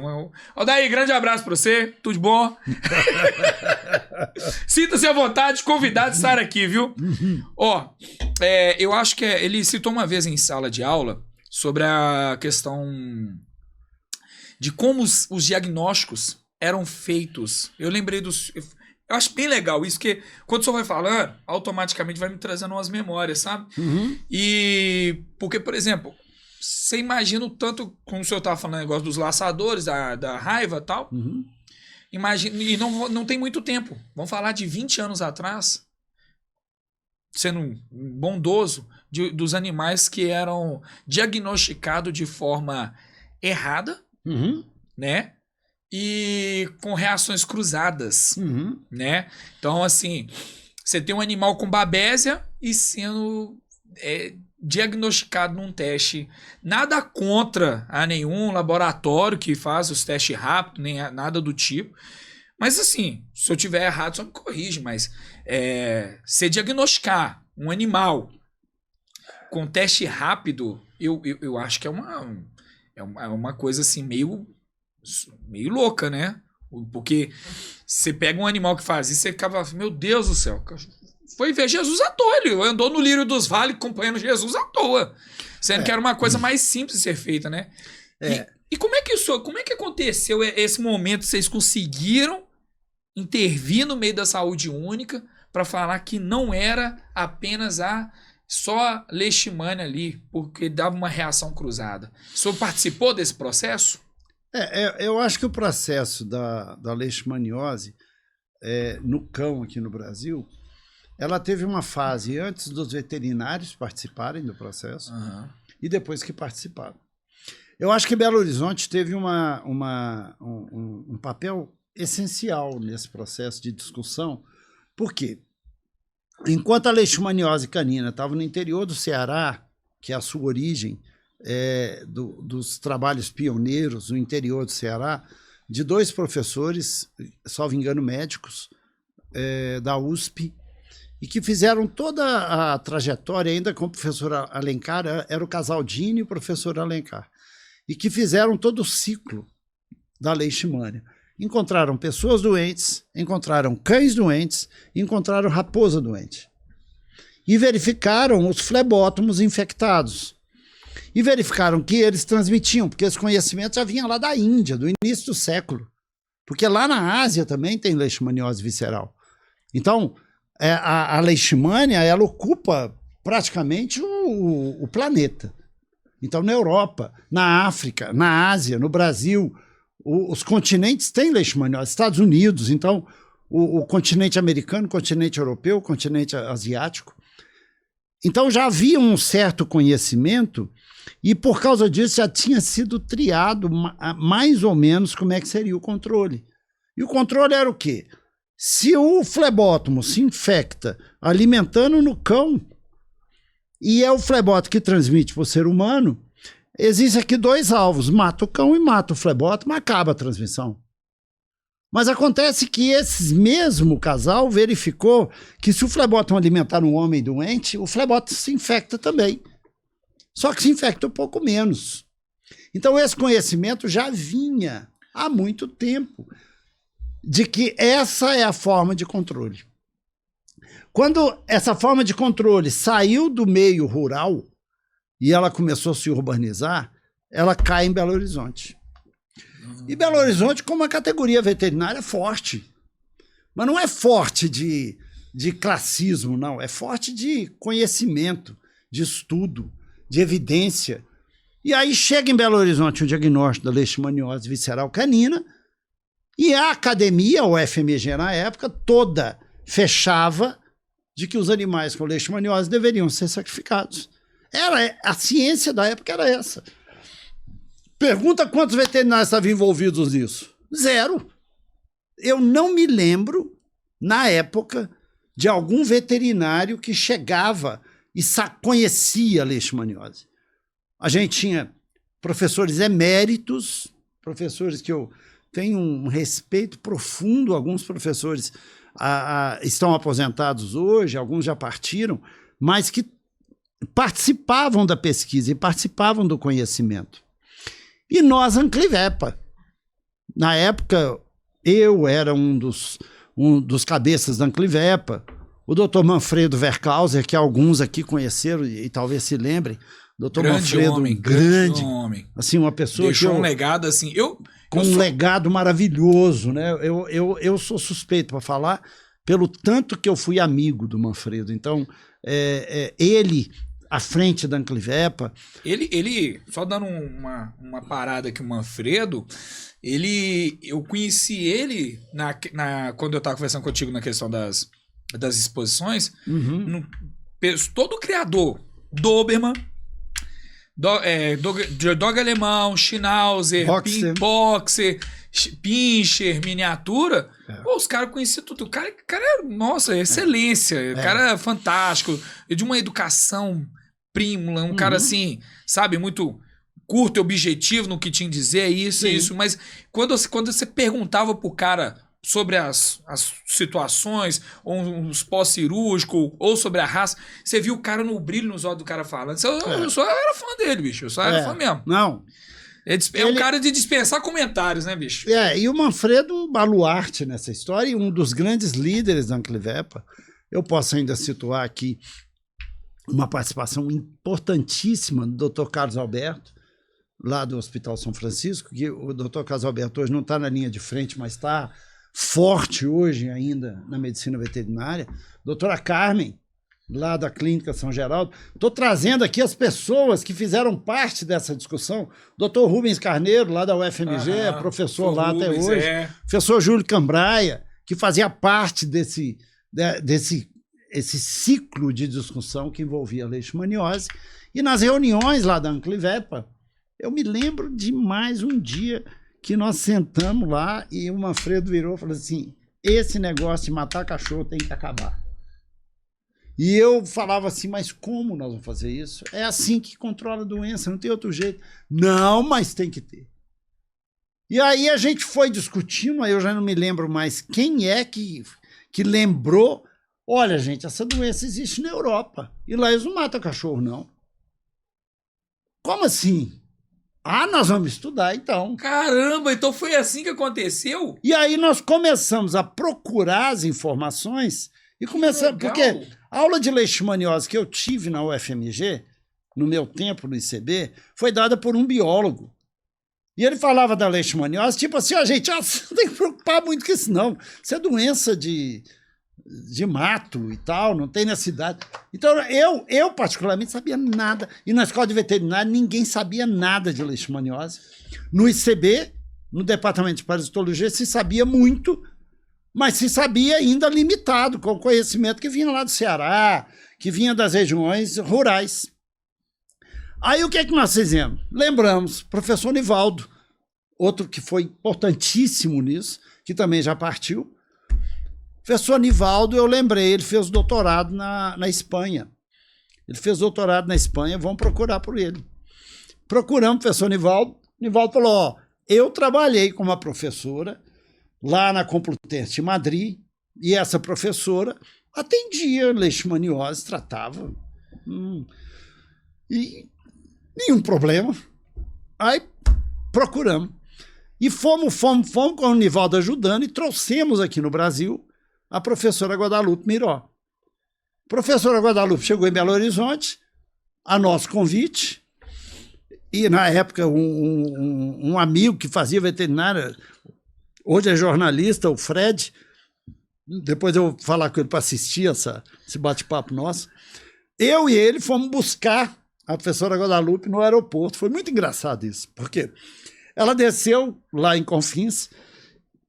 Aldair, grande abraço pra você, tudo de bom. Sinta-se à vontade, convidado de estar aqui, viu? Eu acho que ele citou uma vez em sala de aula sobre a questão de como os diagnósticos eram feitos. Eu lembrei dos... Eu acho bem legal isso, porque quando o senhor vai falando, automaticamente vai me trazendo umas memórias, sabe? E porque, por exemplo... Você imagina o tanto, como o senhor estava falando, negócio dos laçadores, da raiva e tal. Imagina, e não tem muito tempo. Vamos falar de 20 anos atrás, sendo bondoso, dos animais que eram diagnosticados de forma errada, né? E com reações cruzadas, né? Então, assim, você tem um animal com babésia e sendo... diagnosticado num teste, nada contra a nenhum laboratório que faz os testes rápidos, nem nada do tipo, mas assim, se eu tiver errado, só me corrige, mas se diagnosticar um animal com teste rápido, Eu acho que é uma coisa assim meio louca, né? Porque você pega um animal que faz isso, você ficava, meu Deus do céu, foi ver Jesus à toa, ele andou no Lírio dos Vales acompanhando Jesus à toa, sendo que era uma coisa mais simples de ser feita, né? E como é que aconteceu esse momento? Vocês conseguiram intervir no meio da saúde única para falar que não era apenas só leishmania ali, porque dava uma reação cruzada. O senhor participou desse processo? Eu acho que o processo da leishmaniose no cão aqui no Brasil, ela teve uma fase antes dos veterinários participarem do processo e depois que participaram. Eu acho que Belo Horizonte teve um papel essencial nesse processo de discussão. Por quê? Enquanto a leishmaniose canina estava no interior do Ceará, que é a sua origem, dos trabalhos pioneiros no interior do Ceará, de 2 professores, salvo engano, médicos, da USP, e que fizeram toda a trajetória, ainda com o professor Alencar, era o casal Dini e o professor Alencar, e que fizeram todo o ciclo da leishmania. Encontraram pessoas doentes, encontraram cães doentes, encontraram raposa doente. E verificaram os flebótomos infectados. E verificaram que eles transmitiam, porque esse conhecimento já vinha lá da Índia, do início do século. Porque lá na Ásia também tem leishmaniose visceral. Então, a leishmania, ela ocupa praticamente o planeta. Então, na Europa, na África, na Ásia, no Brasil, os continentes têm leishmaniose. Estados Unidos, então, o continente americano, o continente europeu, o continente asiático. Então, já havia um certo conhecimento e, por causa disso, já tinha sido triado mais ou menos como é que seria o controle. E o controle era o quê? Se o flebótomo se infecta alimentando no cão, e é o flebótomo que transmite para o ser humano, existem aqui 2 alvos, mata o cão e mata o flebótomo, acaba a transmissão. Mas acontece que esse mesmo casal verificou que se o flebótomo alimentar um homem doente, o flebótomo se infecta também. Só que se infecta um pouco menos. Então esse conhecimento já vinha há muito tempo de que essa é a forma de controle. Quando essa forma de controle saiu do meio rural e ela começou a se urbanizar, ela cai em Belo Horizonte. E Belo Horizonte com uma categoria veterinária forte. Mas não é forte de classismo, não. É forte de conhecimento, de estudo, de evidência. E aí chega em Belo Horizonte o diagnóstico da leishmaniose visceral canina e a academia, o FMG na época, toda fechava de que os animais com leishmaniose deveriam ser sacrificados. A ciência da época era essa. Pergunta quantos veterinários estavam envolvidos nisso. 0. Eu não me lembro, na época, de algum veterinário que chegava e conhecia a leishmaniose. A gente tinha professores eméritos, professores que eu tenho um respeito profundo, alguns professores estão aposentados hoje, alguns já partiram, mas que participavam da pesquisa e participavam do conhecimento. E nós, Anclivepa, na época, eu era um dos cabeças da Anclivepa, o doutor Manfredo Verkauser, que alguns aqui conheceram e talvez se lembrem, doutor Manfredo, grande homem, assim, uma pessoa deixou um legado assim, um legado maravilhoso, né? Eu sou suspeito para falar pelo tanto que eu fui amigo do Manfredo. Então, ele à frente da Anclivepa. Ele só dando uma parada aqui, o Manfredo, eu conheci ele quando eu estava conversando contigo na questão das exposições, todo criador, Doberman, Dog alemão, Schnauzer, Boxer, Pinscher, miniatura, os caras conheciam tudo. O cara é, nossa, excelência, o cara é fantástico, de uma educação prímula, um cara assim, sabe, muito curto e objetivo no que tinha que dizer, isso, mas quando você perguntava pro cara sobre as situações, ou os pós-cirúrgicos, ou sobre a raça. Você viu o cara no brilho nos olhos do cara falando. Eu só era fã dele, bicho. Eu só era fã mesmo. Não. É um cara de dispensar comentários, né, bicho? E o Manfredo, um baluarte nessa história, e um dos grandes líderes da Anclivepa. Eu posso ainda situar aqui uma participação importantíssima do Dr. Carlos Alberto, lá do Hospital São Francisco, que o Dr. Carlos Alberto hoje não está na linha de frente, mas está forte hoje ainda na medicina veterinária. Doutora Carmen, lá da Clínica São Geraldo. Estou trazendo aqui as pessoas que fizeram parte dessa discussão. Doutor Rubens Carneiro, lá da UFMG, é professor lá até hoje. Professor Júlio Cambraia, que fazia parte desse ciclo de discussão que envolvia a leishmaniose. E nas reuniões lá da Anclivepa, eu me lembro de mais um dia que nós sentamos lá e o Manfredo virou e falou assim, esse negócio de matar cachorro tem que acabar. E eu falava assim, mas como nós vamos fazer isso? É assim que controla a doença, não tem outro jeito. Não, mas tem que ter. E aí a gente foi discutindo, aí eu já não me lembro mais quem é que lembrou, olha gente, essa doença existe na Europa, e lá eles não matam cachorro não. Como assim? Ah, nós vamos estudar, então. Caramba, então foi assim que aconteceu? E aí nós começamos a procurar as informações e começamos... Porque a aula de leishmaniose que eu tive na UFMG, no meu tempo no ICB, foi dada por um biólogo. E ele falava da leishmaniose, tipo assim, ó, gente, você não tem que preocupar muito com isso, não. Isso é doença de mato e tal, não tem necessidade. Então, eu particularmente sabia nada. E na escola de veterinária, ninguém sabia nada de leishmaniose. No ICB, no departamento de parasitologia, se sabia muito, mas se sabia ainda limitado, com conhecimento que vinha lá do Ceará, que vinha das regiões rurais. Aí o que é que nós fizemos? Lembramos, professor Nivaldo, outro que foi importantíssimo nisso, que também já partiu. Professor Nivaldo, eu lembrei, ele fez doutorado na Espanha. Ele fez doutorado na Espanha, vamos procurar por ele. Procuramos o professor Nivaldo. Nivaldo falou, ó, eu trabalhei com uma professora lá na Complutense de Madrid, e essa professora atendia leishmaniose, tratava. E nenhum problema. Aí procuramos. E fomos com o Nivaldo ajudando e trouxemos aqui no Brasil a professora Guadalupe Miró. A professora Guadalupe chegou em Belo Horizonte, a nosso convite, e na época um amigo que fazia veterinária, hoje é jornalista, o Fred, depois eu vou falar com ele para assistir esse bate-papo nosso, eu e ele fomos buscar a professora Guadalupe no aeroporto. Foi muito engraçado isso, porque ela desceu lá em Confins,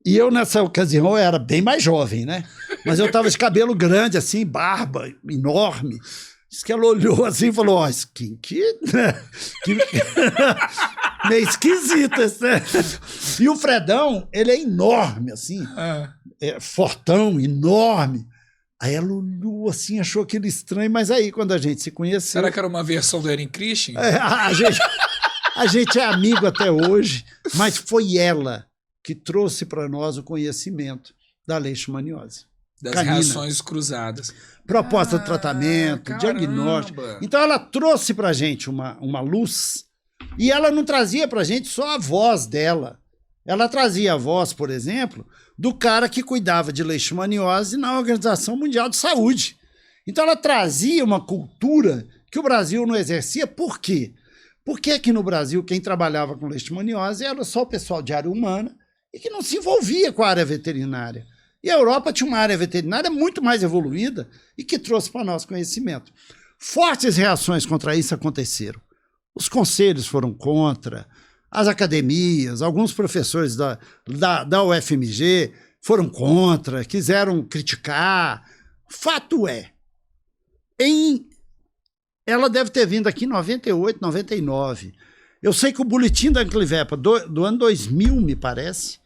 e eu, nessa ocasião, eu era bem mais jovem, né? Mas eu tava de cabelo grande, assim, barba enorme. Diz que ela olhou assim e falou, ó, meio esquisito esse, né? E o Fredão, ele é enorme, assim, fortão, enorme. Aí ela olhou assim, achou aquilo estranho, mas aí, quando a gente se conheceu... Será que era uma versão do Erin Christian? A gente é amigo até hoje, mas foi ela que trouxe para nós o conhecimento da leishmaniose. Das reações cruzadas. Proposta de tratamento, diagnóstico. Então ela trouxe para a gente uma luz, e ela não trazia para a gente só a voz dela. Ela trazia a voz, por exemplo, do cara que cuidava de leishmaniose na Organização Mundial de Saúde. Então ela trazia uma cultura que o Brasil não exercia. Por quê? Porque aqui no Brasil quem trabalhava com leishmaniose era só o pessoal de área humana e que não se envolvia com a área veterinária. E a Europa tinha uma área veterinária muito mais evoluída e que trouxe para nós conhecimento. Fortes reações contra isso aconteceram. Os conselhos foram contra, as academias, alguns professores da UFMG foram contra, quiseram criticar. Fato é, ela deve ter vindo aqui em 98, 99. Eu sei que o boletim da Anclivepa do ano 2000, me parece,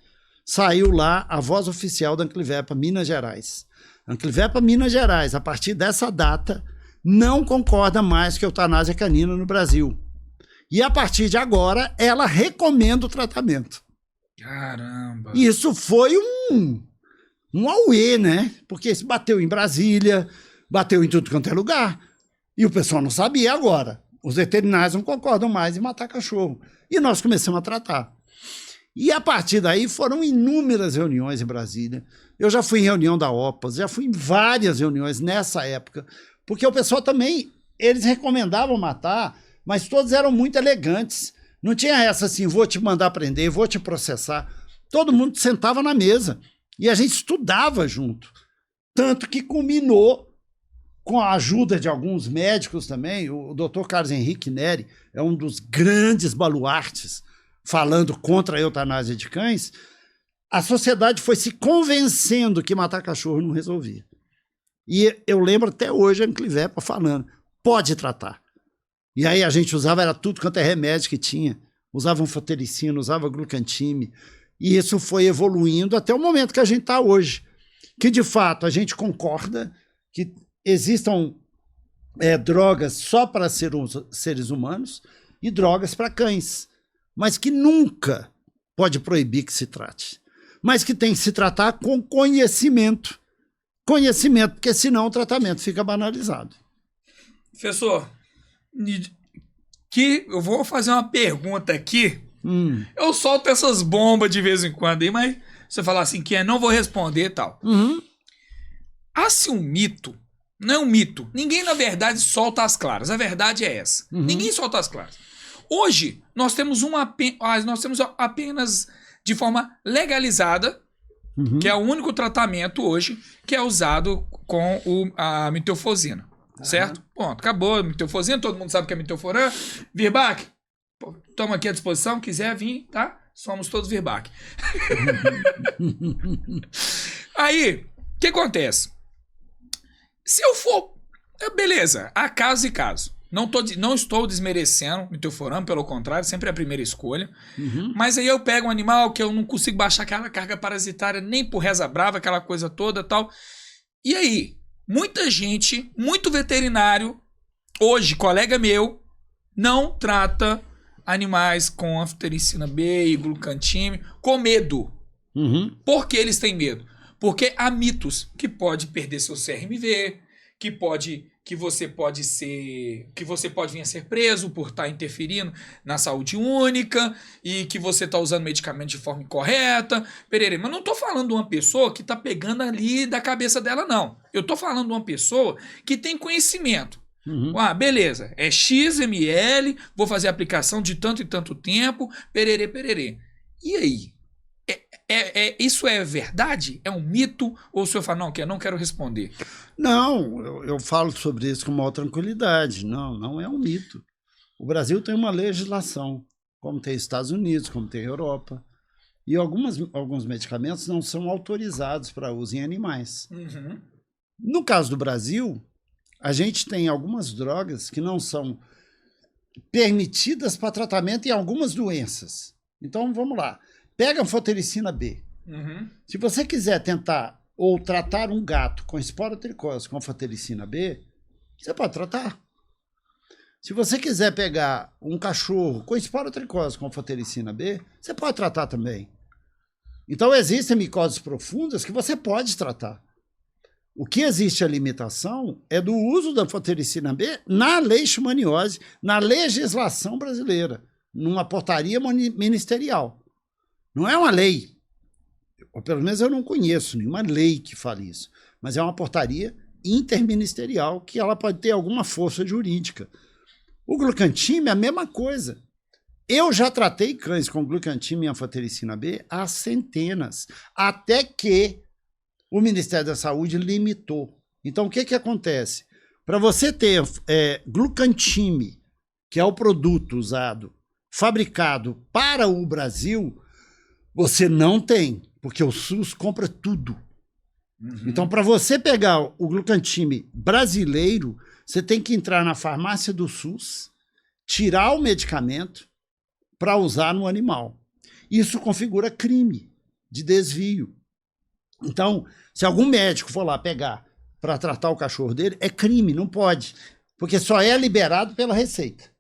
saiu lá a voz oficial da Anclivepa Minas Gerais. Anclivepa Minas Gerais, a partir dessa data, não concorda mais com a eutanásia canina no Brasil. E a partir de agora, ela recomenda o tratamento. Caramba! Isso foi um auê, né? Porque isso bateu em Brasília, bateu em tudo quanto é lugar. E o pessoal não sabia agora. Os veterinários não concordam mais em matar cachorro. E nós começamos a tratar. E a partir daí foram inúmeras reuniões em Brasília. Eu já fui em reunião da OPAS, já fui em várias reuniões nessa época, porque o pessoal também, eles recomendavam matar, mas todos eram muito elegantes. Não tinha essa assim, vou te mandar prender, vou te processar. Todo mundo sentava na mesa e a gente estudava junto. Tanto que culminou com a ajuda de alguns médicos também. O Dr. Carlos Henrique Neri é um dos grandes baluartes falando contra a eutanásia de cães. A sociedade foi se convencendo que matar cachorro não resolvia. E eu lembro até hoje a Anclivepa falando, pode tratar. E aí a gente usava, era tudo quanto é remédio que tinha. Usava anfotericina, usava glucantime. E isso foi evoluindo até o momento que a gente está hoje. Que, de fato, a gente concorda que existam drogas só para seres humanos e drogas para cães. Mas que nunca pode proibir que se trate. Mas que tem que se tratar com conhecimento. Conhecimento, porque senão o tratamento fica banalizado. Professor, eu vou fazer uma pergunta aqui. Eu solto essas bombas de vez em quando aí, mas você falar assim que não vou responder e tal. Há-se um mito, não é um mito. Ninguém, na verdade, solta as claras. A verdade é essa. Ninguém solta as claras. Hoje, nós temos apenas de forma legalizada, que é o único tratamento hoje que é usado com a mitelfosina. Certo? Ponto. Acabou. Mitelfosina, todo mundo sabe que é mitelforã. Virbac, estamos aqui à disposição. Quiser vir, tá? Somos todos Virbac. Aí, o que acontece? Se eu for... Beleza, há casos e casos. Não estou desmerecendo mitelforã, pelo contrário, sempre é a primeira escolha. Mas aí eu pego um animal que eu não consigo baixar aquela carga parasitária nem por reza brava, aquela coisa toda e tal. E aí, muita gente, muito veterinário, hoje, colega meu, não trata animais com anfotericina B e glucantime com medo. Por que eles têm medo? Porque há mitos que pode perder seu CRMV, que você pode vir a ser preso por estar interferindo na saúde única e que você está usando medicamento de forma incorreta. Mas não estou falando de uma pessoa que está pegando ali da cabeça dela, não. Eu estou falando de uma pessoa que tem conhecimento. Beleza, é X ml, vou fazer a aplicação de tanto e tanto tempo, pererê. E aí? Isso é verdade? É um mito? Ou o senhor fala, não quero responder? Não, eu falo sobre isso com maior tranquilidade. Não é um mito. O Brasil tem uma legislação, como tem Estados Unidos, como tem Europa. E alguns medicamentos não são autorizados para uso em animais. No caso do Brasil, a gente tem algumas drogas que não são permitidas para tratamento em algumas doenças. Então, vamos lá. Pega a anfotericina B. Se você quiser tentar ou tratar um gato com esporotricose com anfotericina B, você pode tratar. Se você quiser pegar um cachorro com esporotricose com anfotericina B, você pode tratar também. Então, existem micoses profundas que você pode tratar. O que existe a limitação é do uso da anfotericina B na leishmaniose, na legislação brasileira, numa portaria ministerial. Não é uma lei, ou pelo menos eu não conheço nenhuma lei que fale isso, mas é uma portaria interministerial que ela pode ter alguma força jurídica. O glucantime é a mesma coisa. Eu já tratei cães com glucantime e anfotericina B há centenas, até que o Ministério da Saúde limitou. Então, o que acontece? Para você ter glucantime, que é o produto usado, fabricado para o Brasil, você não tem, porque o SUS compra tudo. Então, para você pegar o glucantime brasileiro, você tem que entrar na farmácia do SUS, tirar o medicamento para usar no animal. Isso configura crime de desvio. Então, se algum médico for lá pegar para tratar o cachorro dele, é crime, não pode. Porque só é liberado pela receita.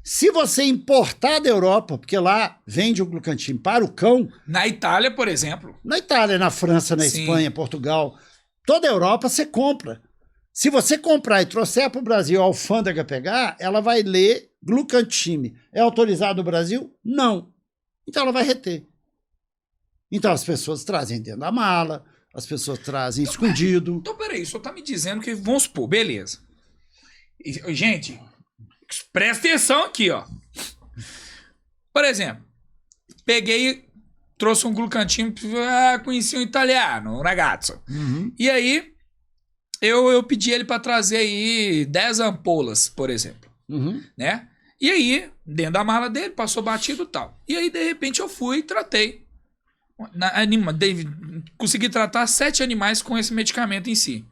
Se você importar da Europa, porque lá vende o Glucantin para o cão... Na Itália, por exemplo. Na Itália, na França, na Espanha, Portugal, toda a Europa você compra. Se você comprar e trouxer para o Brasil, a alfândega pegar, ela vai ler Glucantin. É autorizado no Brasil? Não. Então ela vai reter. Então as pessoas trazem dentro da mala, as pessoas trazem escondido. Então, peraí, o senhor tá me dizendo que, vamos supor, beleza. Gente, presta atenção aqui, ó. Por exemplo, peguei, trouxe um Glucantin, conheci um italiano, um ragazzo. E aí, eu pedi ele para trazer aí 10 ampolas, por exemplo. Né? E aí, dentro da mala dele, passou batido e tal. E aí, de repente, eu fui e tratei. Consegui tratar 7 animais com esse medicamento em si.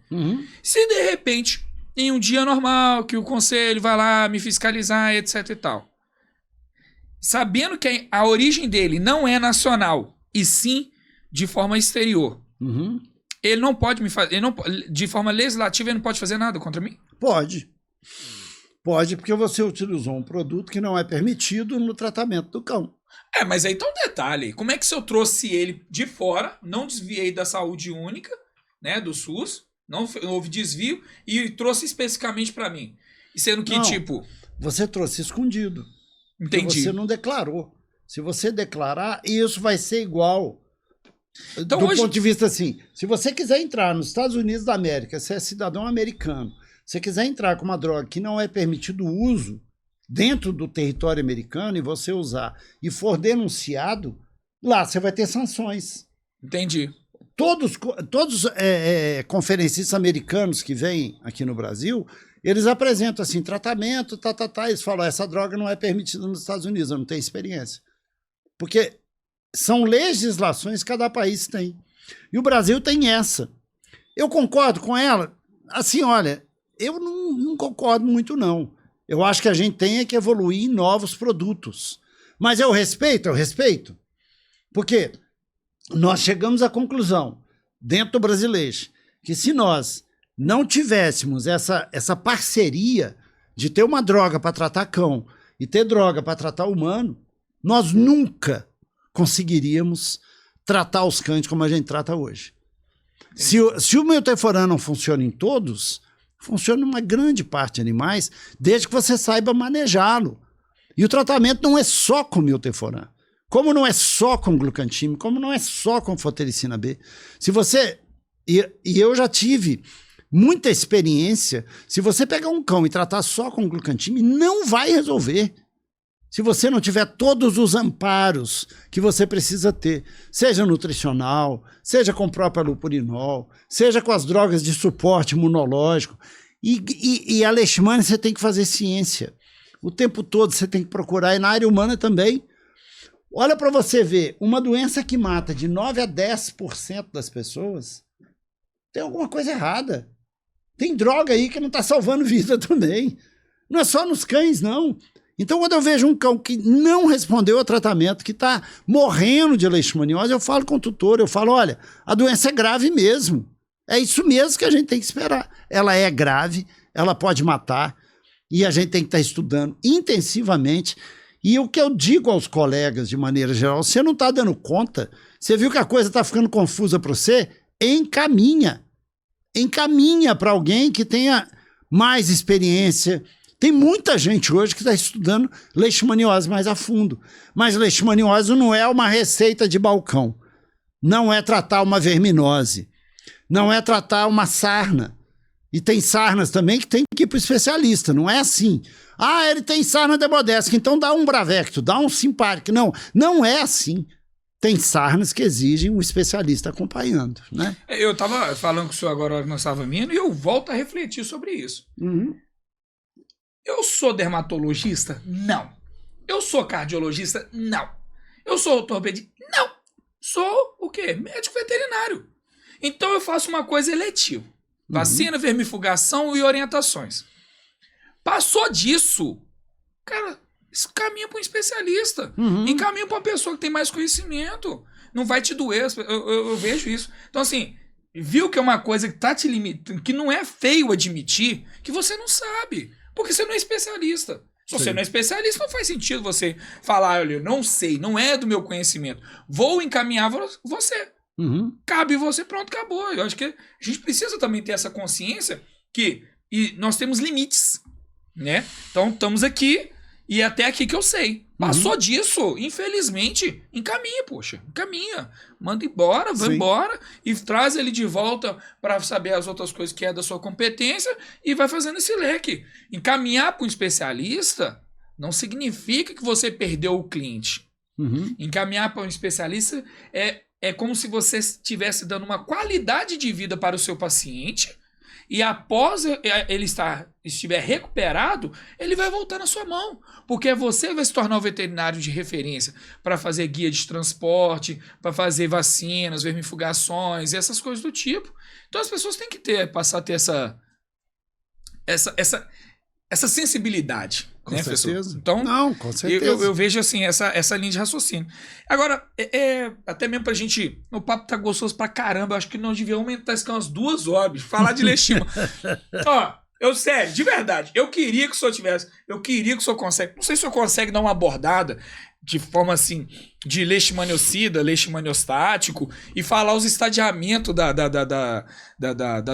Se de repente, em um dia normal, que o conselho vai lá me fiscalizar, etc e tal, sabendo que a origem dele não é nacional, e sim de forma exterior, ele não pode me fazer, de forma legislativa, ele não pode fazer nada contra mim? Pode. Pode, porque você utilizou um produto que não é permitido no tratamento do cão. Mas aí tá um detalhe. Como é que se eu trouxe ele de fora, não desviei da saúde única, né, do SUS, não houve desvio, e trouxe especificamente para mim? E sendo que, tipo... Você trouxe escondido. Entendi. Você não declarou. Se você declarar, isso vai ser igual. Então, do ponto de vista assim, se você quiser entrar nos Estados Unidos da América, você é cidadão americano, você quiser entrar com uma droga que não é permitido o uso dentro do território americano e você usar e for denunciado, lá você vai ter sanções. Entendi. Todos conferencistas americanos que vêm aqui no Brasil, eles apresentam assim, tratamento, eles falam, essa droga não é permitida nos Estados Unidos, eu não tenho experiência. Porque são legislações que cada país tem. E o Brasil tem essa. Eu concordo com ela? Assim, olha, eu não concordo muito, não. Eu acho que a gente tem que evoluir em novos produtos. Mas eu respeito. Porque nós chegamos à conclusão, dentro do brasileiro, que se nós não tivéssemos essa parceria de ter uma droga para tratar cão e ter droga para tratar humano, nós nunca conseguiríamos tratar os cães como a gente trata hoje. Se o Milteforan não funciona em todos, funciona em uma grande parte de animais, desde que você saiba manejá-lo. E o tratamento não é só com Milteforan, como não é só com Glucantin, como não é só com fotericina B. Se você... E eu já tive muita experiência, se você pegar um cão e tratar só com Glucantin, não vai resolver. Se você não tiver todos os amparos que você precisa ter, seja nutricional, seja com o próprio allopurinol, seja com as drogas de suporte imunológico. E a leishmania você tem que fazer ciência. O tempo todo você tem que procurar, e na área humana também. Olha para você ver, uma doença que mata de 9 a 10% das pessoas, tem alguma coisa errada. Tem droga aí que não está salvando vida também. Não é só nos cães, não. Então, quando eu vejo um cão que não respondeu ao tratamento, que está morrendo de leishmaniose, eu falo com o tutor, eu falo, olha, a doença é grave mesmo. É isso mesmo que a gente tem que esperar. Ela é grave, ela pode matar, e a gente tem que estar estudando intensivamente. E o que eu digo aos colegas, de maneira geral, você não está dando conta, você viu que a coisa está ficando confusa para você, encaminha para alguém que tenha mais experiência. Tem muita gente hoje que está estudando leishmaniose mais a fundo. Mas leishmaniose não é uma receita de balcão. Não é tratar uma verminose. Não é tratar uma sarna. E tem sarnas também que tem que ir para o especialista. Não é assim. Ah, ele tem sarna demodésica, então dá um Bravecto, dá um Simparic. Não é assim. Tem sarnas que exigem um especialista acompanhando, né? Eu estava falando com o senhor agora que nós estávamos vindo e eu volto a refletir sobre isso. Eu sou dermatologista? Não. Eu sou cardiologista? Não. Eu sou ortopedista? Não. Sou o quê? Médico veterinário. Então eu faço uma coisa eletiva. Vacina, vermifugação e orientações. Passou disso, cara, caminha para um especialista. Encaminha para uma pessoa que tem mais conhecimento. Não vai te doer. Eu vejo isso. Então, assim, viu que é uma coisa que tá te limitando, que não é feio admitir, que você não sabe. Porque você não é especialista. Se você não é especialista, não faz sentido você falar, olha, eu não sei, não é do meu conhecimento. Vou encaminhar você. Cabe você, pronto, acabou. Eu acho que a gente precisa também ter essa consciência que nós temos limites, né? Então, estamos aqui e é até aqui que eu sei. Passou disso, infelizmente, encaminha, poxa. Encaminha. Manda embora, vai embora e traz ele de volta para saber as outras coisas que é da sua competência e vai fazendo esse leque. Encaminhar para um especialista não significa que você perdeu o cliente. Encaminhar para um especialista é como se você estivesse dando uma qualidade de vida para o seu paciente e após ele estiver recuperado, ele vai voltar na sua mão. Porque você vai se tornar o veterinário de referência para fazer guia de transporte, para fazer vacinas, vermifugações, essas coisas do tipo. Então as pessoas têm que passar a ter essa sensibilidade. Com né, certeza. Professor? Então, não, com certeza. Eu vejo assim, essa linha de raciocínio. Agora, até mesmo pra gente. O papo tá gostoso pra caramba. Eu acho que nós devíamos aumentar isso umas 2 horas. Falar de leishmania. Ó, sério, de verdade. Eu queria que o senhor tivesse. Eu queria que o senhor consegue. Não sei se o senhor consegue dar uma abordada de forma assim, de leishmaniocida, leishmaniostático, e falar os estadiamentos da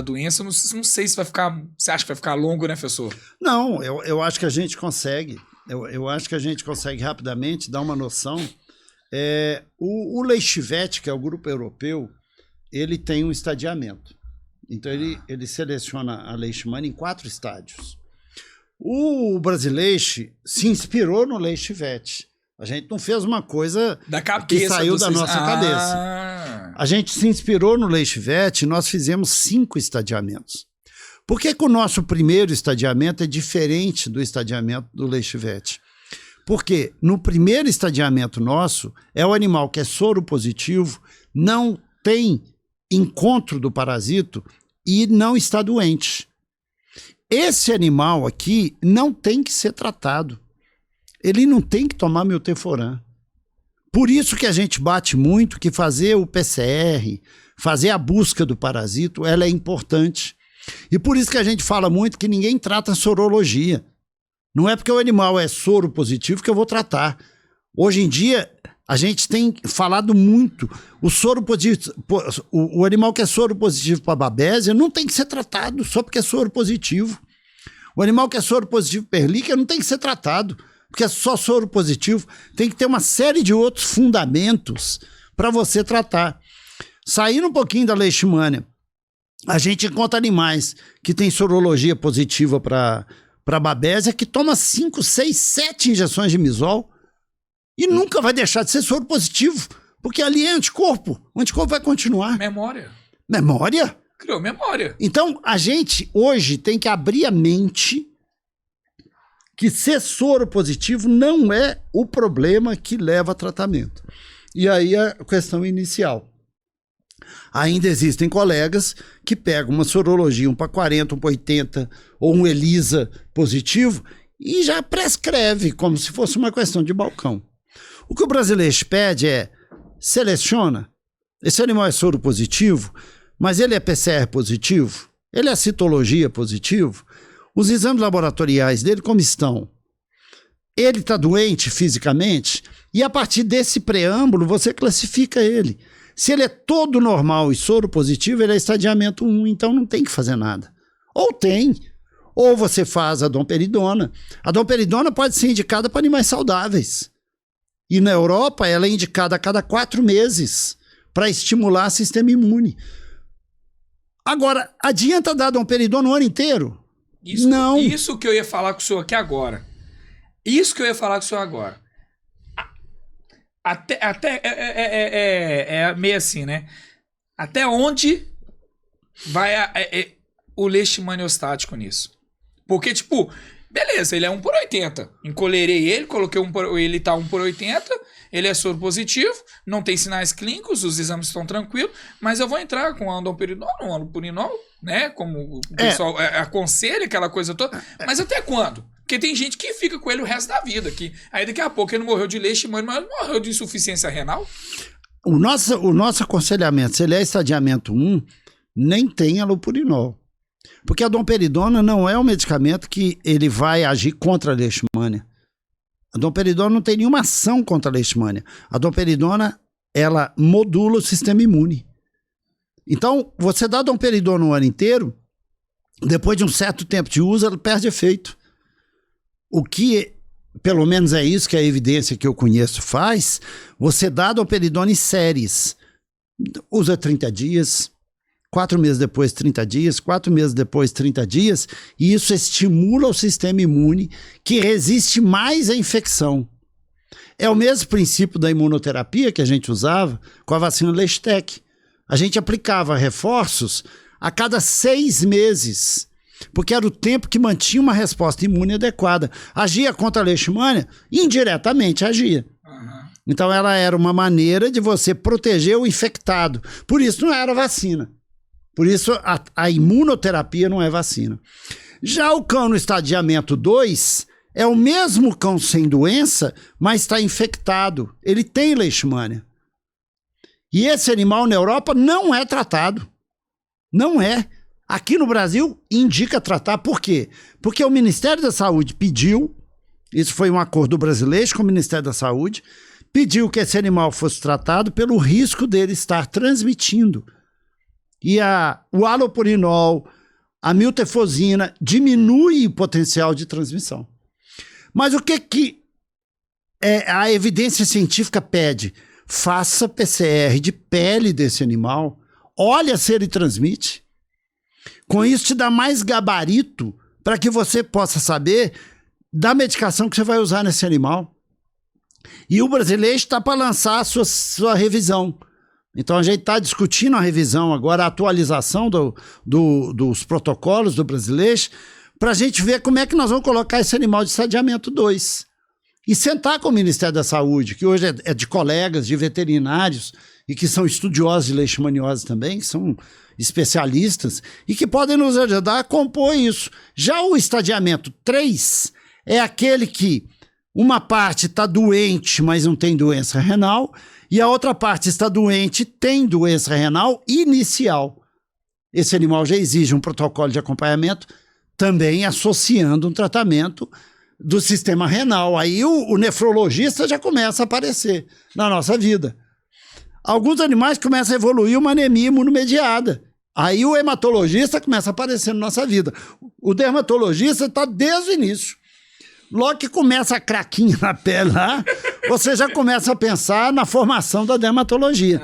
doença. Não sei se vai ficar. Você acha que vai ficar longo, né, professor? Não, eu acho que a gente consegue. Eu acho que a gente consegue rapidamente dar uma noção. O Leishvet, que é o grupo europeu, ele tem um estadiamento. Então ele seleciona a leishmania em 4 estádios. O brasileiro se inspirou no Leishvet. A gente não fez uma coisa que saiu da nossa cabeça. A gente se inspirou no Leishvet e nós fizemos 5 estadiamentos. Por que o nosso primeiro estadiamento é diferente do estadiamento do Leishvet? Porque no primeiro estadiamento nosso, é o animal que é soro positivo, não tem encontro do parasito e não está doente. Esse animal aqui não tem que ser tratado. Ele não tem que tomar milteforam. Por isso que a gente bate muito que fazer o PCR, fazer a busca do parasito, ela é importante. E por isso que a gente fala muito que ninguém trata sorologia. Não é porque o animal é soro positivo que eu vou tratar. Hoje em dia, a gente tem falado muito. O soro positivo, o animal que é soro positivo para babésia não tem que ser tratado só porque é soro positivo. O animal que é soro positivo para erlíquia não tem que ser tratado porque é só soro positivo. Tem que ter uma série de outros fundamentos para você tratar. Saindo um pouquinho da leishmania, a gente encontra animais que têm sorologia positiva para babésia que toma 5, 6, 7 injeções de misol e nunca vai deixar de ser soro positivo, porque ali é anticorpo. O anticorpo vai continuar. Memória. Memória? Criou memória. Então, a gente hoje tem que abrir a mente que ser soro positivo não é o problema que leva a tratamento. E aí a questão inicial. Ainda existem colegas que pegam uma sorologia, um para 40, um para 80, ou um ELISA positivo, e já prescreve, como se fosse uma questão de balcão. O que o brasileiro pede é, seleciona, esse animal é soro positivo, mas ele é PCR positivo, ele é citologia positivo, os exames laboratoriais dele como estão? Ele está doente fisicamente? E a partir desse preâmbulo você classifica ele. Se ele é todo normal e soro positivo, ele é estadiamento 1, então não tem que fazer nada. Ou tem, ou você faz a domperidona. A domperidona pode ser indicada para animais saudáveis. E na Europa ela é indicada a cada 4 meses para estimular o sistema imune. Agora, adianta dar domperidona o ano inteiro? Não. Isso que eu ia falar com o senhor aqui agora. Isso que eu ia falar com o senhor agora. Até meio assim, né? Até onde vai o leishmaniostático nisso? Porque, tipo, beleza, ele é 1/80. Encolherei ele, coloquei ele tá 1/80, ele é soro positivo, não tem sinais clínicos, os exames estão tranquilos, mas eu vou entrar com andoperidol, um allopurinol, né? Como o pessoal aconselha, aquela coisa toda. Mas até quando? Porque tem gente que fica com ele o resto da vida. Aí daqui a pouco ele não morreu de leishmania, mas morreu de insuficiência renal. O nosso aconselhamento, se ele é estadiamento 1, nem tem allopurinol. Porque a domperidona não é um medicamento que ele vai agir contra a leishmania. A domperidona não tem nenhuma ação contra a leishmania. A domperidona, ela modula o sistema imune. Então, você dá domperidona o ano inteiro, depois de um certo tempo de uso, ela perde efeito. O que, pelo menos é isso que a evidência que eu conheço faz, você dá domperidona em séries. Usa 30 dias, 4 meses depois 30 dias, 4 meses depois 30 dias, e isso estimula o sistema imune que resiste mais à infecção. É o mesmo princípio da imunoterapia que a gente usava com a vacina Leishtek. A gente aplicava reforços a cada 6 meses, porque era o tempo que mantinha uma resposta imune adequada. Agia contra a leishmania? Indiretamente agia. Então ela era uma maneira de você proteger o infectado. Por isso não era vacina. Por isso a imunoterapia não é vacina. Já o cão no estadiamento 2 é o mesmo cão sem doença, mas está infectado. Ele tem leishmania. E esse animal na Europa não é tratado. Não é. Aqui no Brasil indica tratar. Por quê? Porque o Ministério da Saúde pediu, isso foi um acordo brasileiro com o Ministério da Saúde, pediu que esse animal fosse tratado pelo risco dele estar transmitindo. E o halopurinol, a miltefosina, diminui o potencial de transmissão. Mas o que a evidência científica pede? Faça PCR de pele desse animal, olha se ele transmite. Com isso te dá mais gabarito para que você possa saber da medicação que você vai usar nesse animal. E o brasileiro está para lançar a sua revisão. Então a gente está discutindo a revisão agora, a atualização dos protocolos do brasileiro, para a gente ver como é que nós vamos colocar esse animal de estadiamento 2. E sentar com o Ministério da Saúde, que hoje é de colegas, de veterinários, e que são estudiosos de leishmaniose também, que são especialistas, e que podem nos ajudar a compor isso. Já o estadiamento 3 é aquele que uma parte está doente, mas não tem doença renal, e a outra parte está doente, tem doença renal inicial. Esse animal já exige um protocolo de acompanhamento, também associando um tratamento do sistema renal. Aí o nefrologista já começa a aparecer na nossa vida. Alguns animais começam a evoluir uma anemia imunomediada. Aí o hematologista começa a aparecer na nossa vida. O dermatologista está desde o início. Logo que começa a craquinha na pele lá, você já começa a pensar na formação da dermatologia.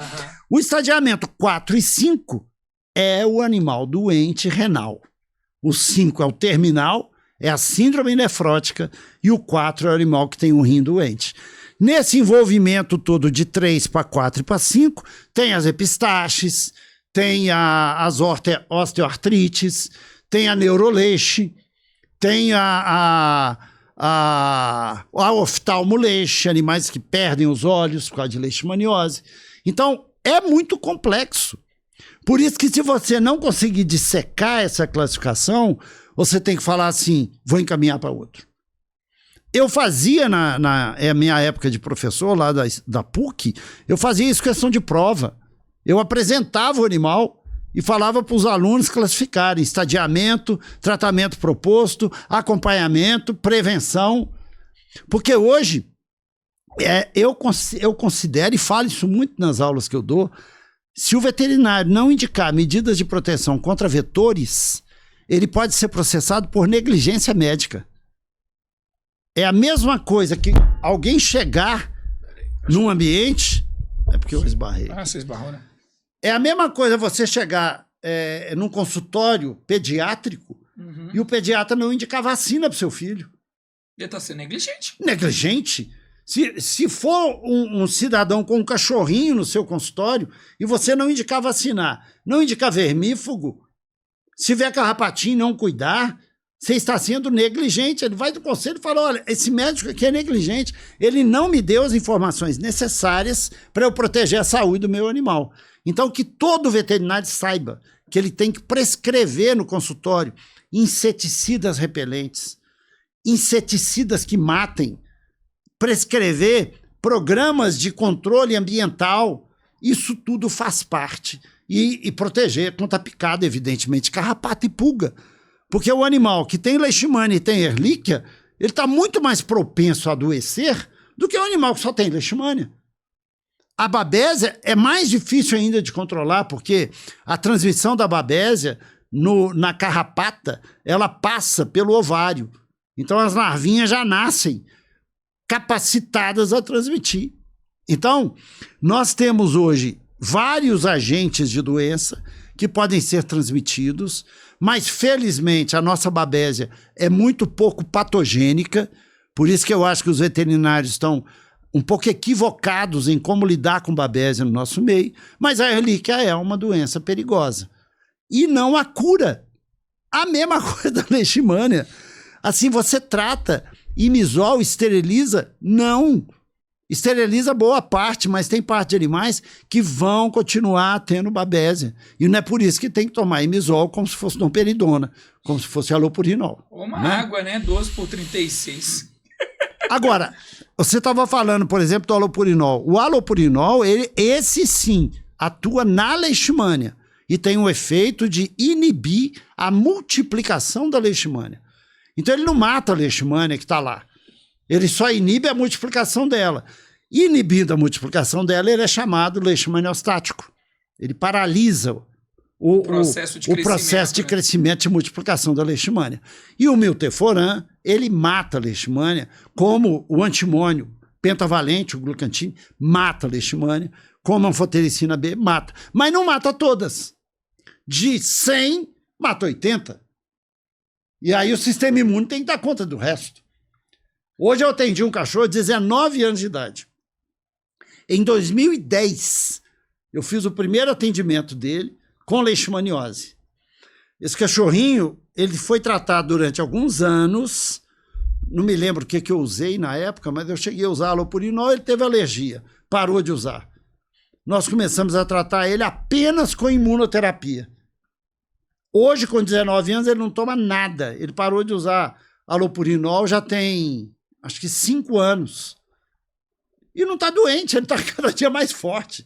O estadiamento 4 e 5 é o animal doente renal. O 5 é o terminal, é a síndrome nefrótica, e o 4 é o animal que tem um rim doente. Nesse envolvimento todo de 3 para 4 e para 5, tem as epistaxes, tem as osteoartrites, tem a neuroleixe, tem a oftalmoleixe, animais que perdem os olhos por causa de leishmaniose. Então, é muito complexo. Por isso que se você não conseguir dissecar essa classificação, você tem que falar assim, vou encaminhar para outro. Eu fazia, na minha época de professor lá da PUC, eu fazia isso questão de prova. Eu apresentava o animal e falava para os alunos classificarem estadiamento, tratamento proposto, acompanhamento, prevenção. Porque hoje, eu considero, e falo isso muito nas aulas que eu dou, se o veterinário não indicar medidas de proteção contra vetores, ele pode ser processado por negligência médica. É a mesma coisa que alguém chegar num ambiente... É porque eu esbarrei. Ah, você esbarrou, né? É a mesma coisa você chegar num consultório pediátrico e o pediatra não indicar vacina para o seu filho. Ele está sendo negligente. Negligente? Se for um cidadão com um cachorrinho no seu consultório e você não indicar vacinar, não indicar vermífugo, se vier carrapatinho e não cuidar, você está sendo negligente. Ele vai do conselho e fala, olha, esse médico aqui é negligente, ele não me deu as informações necessárias para eu proteger a saúde do meu animal. Então, que todo veterinário saiba que ele tem que prescrever no consultório inseticidas repelentes, inseticidas que matem, prescrever programas de controle ambiental. Isso tudo faz parte. e proteger contra picada, evidentemente, carrapato e pulga. Porque o animal que tem leishmania e tem Ehrlichia, ele está muito mais propenso a adoecer do que o animal que só tem leishmania. A babésia é mais difícil ainda de controlar, porque a transmissão da babésia na carrapata, ela passa pelo ovário. Então as larvinhas já nascem capacitadas a transmitir. Então, nós temos hoje vários agentes de doença que podem ser transmitidos, mas felizmente a nossa babésia é muito pouco patogênica, por isso que eu acho que os veterinários estão um pouco equivocados em como lidar com babésia no nosso meio, mas a Ehrlichia é uma doença perigosa. E não a cura. A mesma coisa da leishmania. Assim, você trata, imizol, esteriliza? Não. Esteriliza boa parte, mas tem parte de animais que vão continuar tendo babésia. E não é por isso que tem que tomar imizol como se fosse domperidona, como se fosse alopurinol. Ou uma água, né? 12/36. Agora, você estava falando, por exemplo, do alopurinol. O alopurinol, esse sim, atua na leishmania e tem o efeito de inibir a multiplicação da leishmania. Então ele não mata a leishmania que está lá. Ele só inibe a multiplicação dela. Inibindo a multiplicação dela, ele é chamado leishmaniostático. Ele paralisa o processo de crescimento e multiplicação da leishmania. E o milteforam, ele mata a leishmania, como o antimônio pentavalente, o glucantine, mata a leishmania, como a anfotericina B, mata. Mas não mata todas. De 100, mata 80. E aí o sistema imune tem que dar conta do resto. Hoje eu atendi um cachorro de 19 anos de idade. Em 2010, eu fiz o primeiro atendimento dele com leishmaniose. Esse cachorrinho, ele foi tratado durante alguns anos, não me lembro o que eu usei na época, mas eu cheguei a usar alopurinol, ele teve alergia, parou de usar. Nós começamos a tratar ele apenas com imunoterapia. Hoje, com 19 anos, ele não toma nada. Ele parou de usar alopurinol já tem, acho que 5 anos. E não está doente, ele está cada dia mais forte.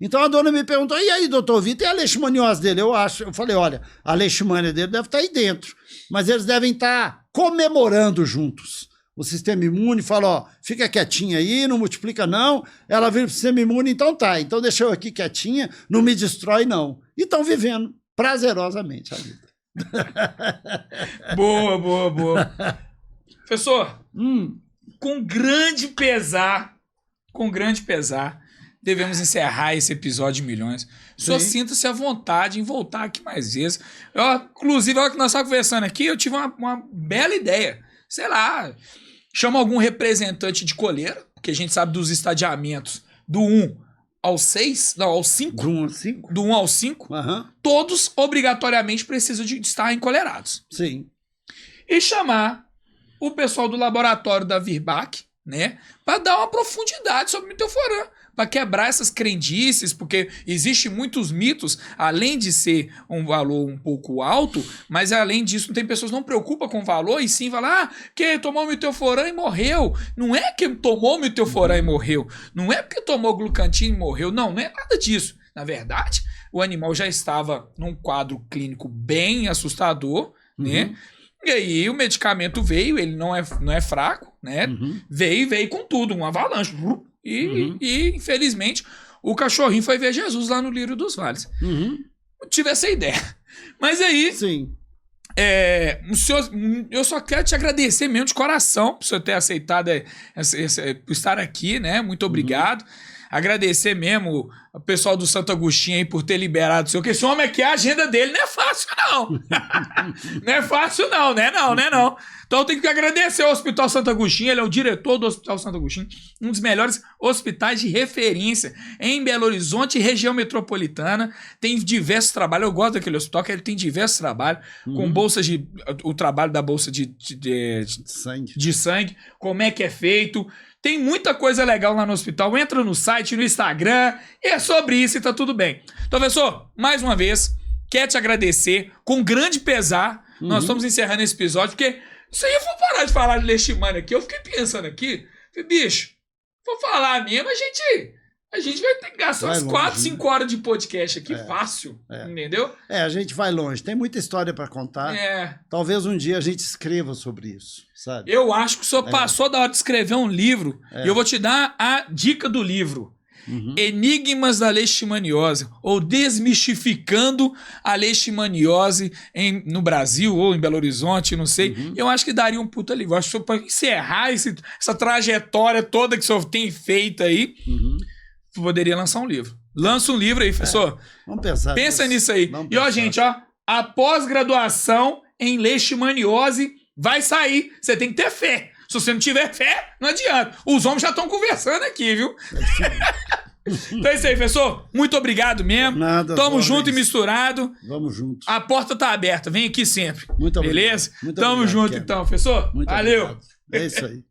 Então a dona me perguntou, e aí, doutor Vitor, e a leishmaniose dele? Eu falei, olha, a leishmania dele deve estar aí dentro, mas eles devem estar comemorando juntos. O sistema imune fala, ó, fica quietinha aí, não multiplica não. Ela vira pro sistema imune, então tá, então deixa eu aqui quietinha, não me destrói não. E estão vivendo prazerosamente a vida. Boa. Professor, com grande pesar, devemos encerrar esse episódio de milhões. O senhor sinta-se à vontade em voltar aqui mais vezes. Inclusive, a hora que nós estávamos conversando aqui, eu tive uma bela ideia. Sei lá, chama algum representante de coleira, porque a gente sabe dos estadiamentos do 1 ao 6, não, ao 5. Do 1 ao 5? Do 1 ao 5, todos obrigatoriamente precisam de estar encolerados. Sim. E chamar o pessoal do laboratório da Virbac, né, para dar uma profundidade sobre o milteforam, para quebrar essas crendices, porque existem muitos mitos, além de ser um valor um pouco alto, mas além disso, tem pessoas que não preocupam com o valor e sim falam, que tomou milteforam e morreu. Não é que tomou milteforam e morreu, não é porque tomou glucantine e morreu, não é nada disso. Na verdade, o animal já estava num quadro clínico bem assustador, né? E aí o medicamento veio, ele não é fraco, né? Veio com tudo, um avalanche. E, infelizmente, o cachorrinho foi ver Jesus lá no Lírio dos Vales. Eu tive essa ideia. Mas aí, sim. Eu só quero te agradecer mesmo de coração por você ter aceitado por estar aqui, né? Muito obrigado. Agradecer mesmo o pessoal do Santo Agostinho aí por ter liberado o senhor, porque esse homem aqui, a agenda dele não é fácil, não. Não é fácil, não, né? Não. Então eu tenho que agradecer ao Hospital Santo Agostinho, ele é o diretor do Hospital Santo Agostinho, um dos melhores hospitais de referência em Belo Horizonte e região metropolitana. Tem diversos trabalhos, eu gosto daquele hospital, que ele tem diversos trabalhos, com bolsas o trabalho da bolsa de sangue, como é que é feito. Tem muita coisa legal lá no hospital. Entra no site, no Instagram, e é sobre isso e tá tudo bem. Então, professor, mais uma vez, quero te agradecer com grande pesar. Nós estamos encerrando esse episódio, porque se eu for parar de falar de leishmania aqui, eu fiquei pensando aqui, bicho, vou falar mesmo, a gente A gente vai ter que gastar umas 4, 5 horas de podcast aqui, fácil. Entendeu? A gente vai longe. Tem muita história para contar. Talvez um dia a gente escreva sobre isso, sabe? Eu acho que o senhor passou da hora de escrever um livro. E eu vou te dar a dica do livro. Enigmas da Leishmaniose, ou Desmistificando a Leishmaniose no Brasil ou em Belo Horizonte, não sei. Eu acho que daria um puta livro. Eu acho que para encerrar essa trajetória toda que o senhor tem feito aí, poderia lançar um livro. Lança um livro aí, professor. Vamos pensar. Pensa nisso aí. E ó, gente, ó, a pós-graduação em Leishmaniose vai sair. Você tem que ter fé. Se você não tiver fé, não adianta. Os homens já estão conversando aqui, viu? Então é isso aí, professor. Muito obrigado mesmo. Nada. Tamo junto e misturado. Vamos juntos. A porta tá aberta. Vem aqui sempre. Muito obrigado. Beleza? Muito Tamo obrigado, junto Kevin. então, professor. Muito Valeu. obrigado. É isso aí.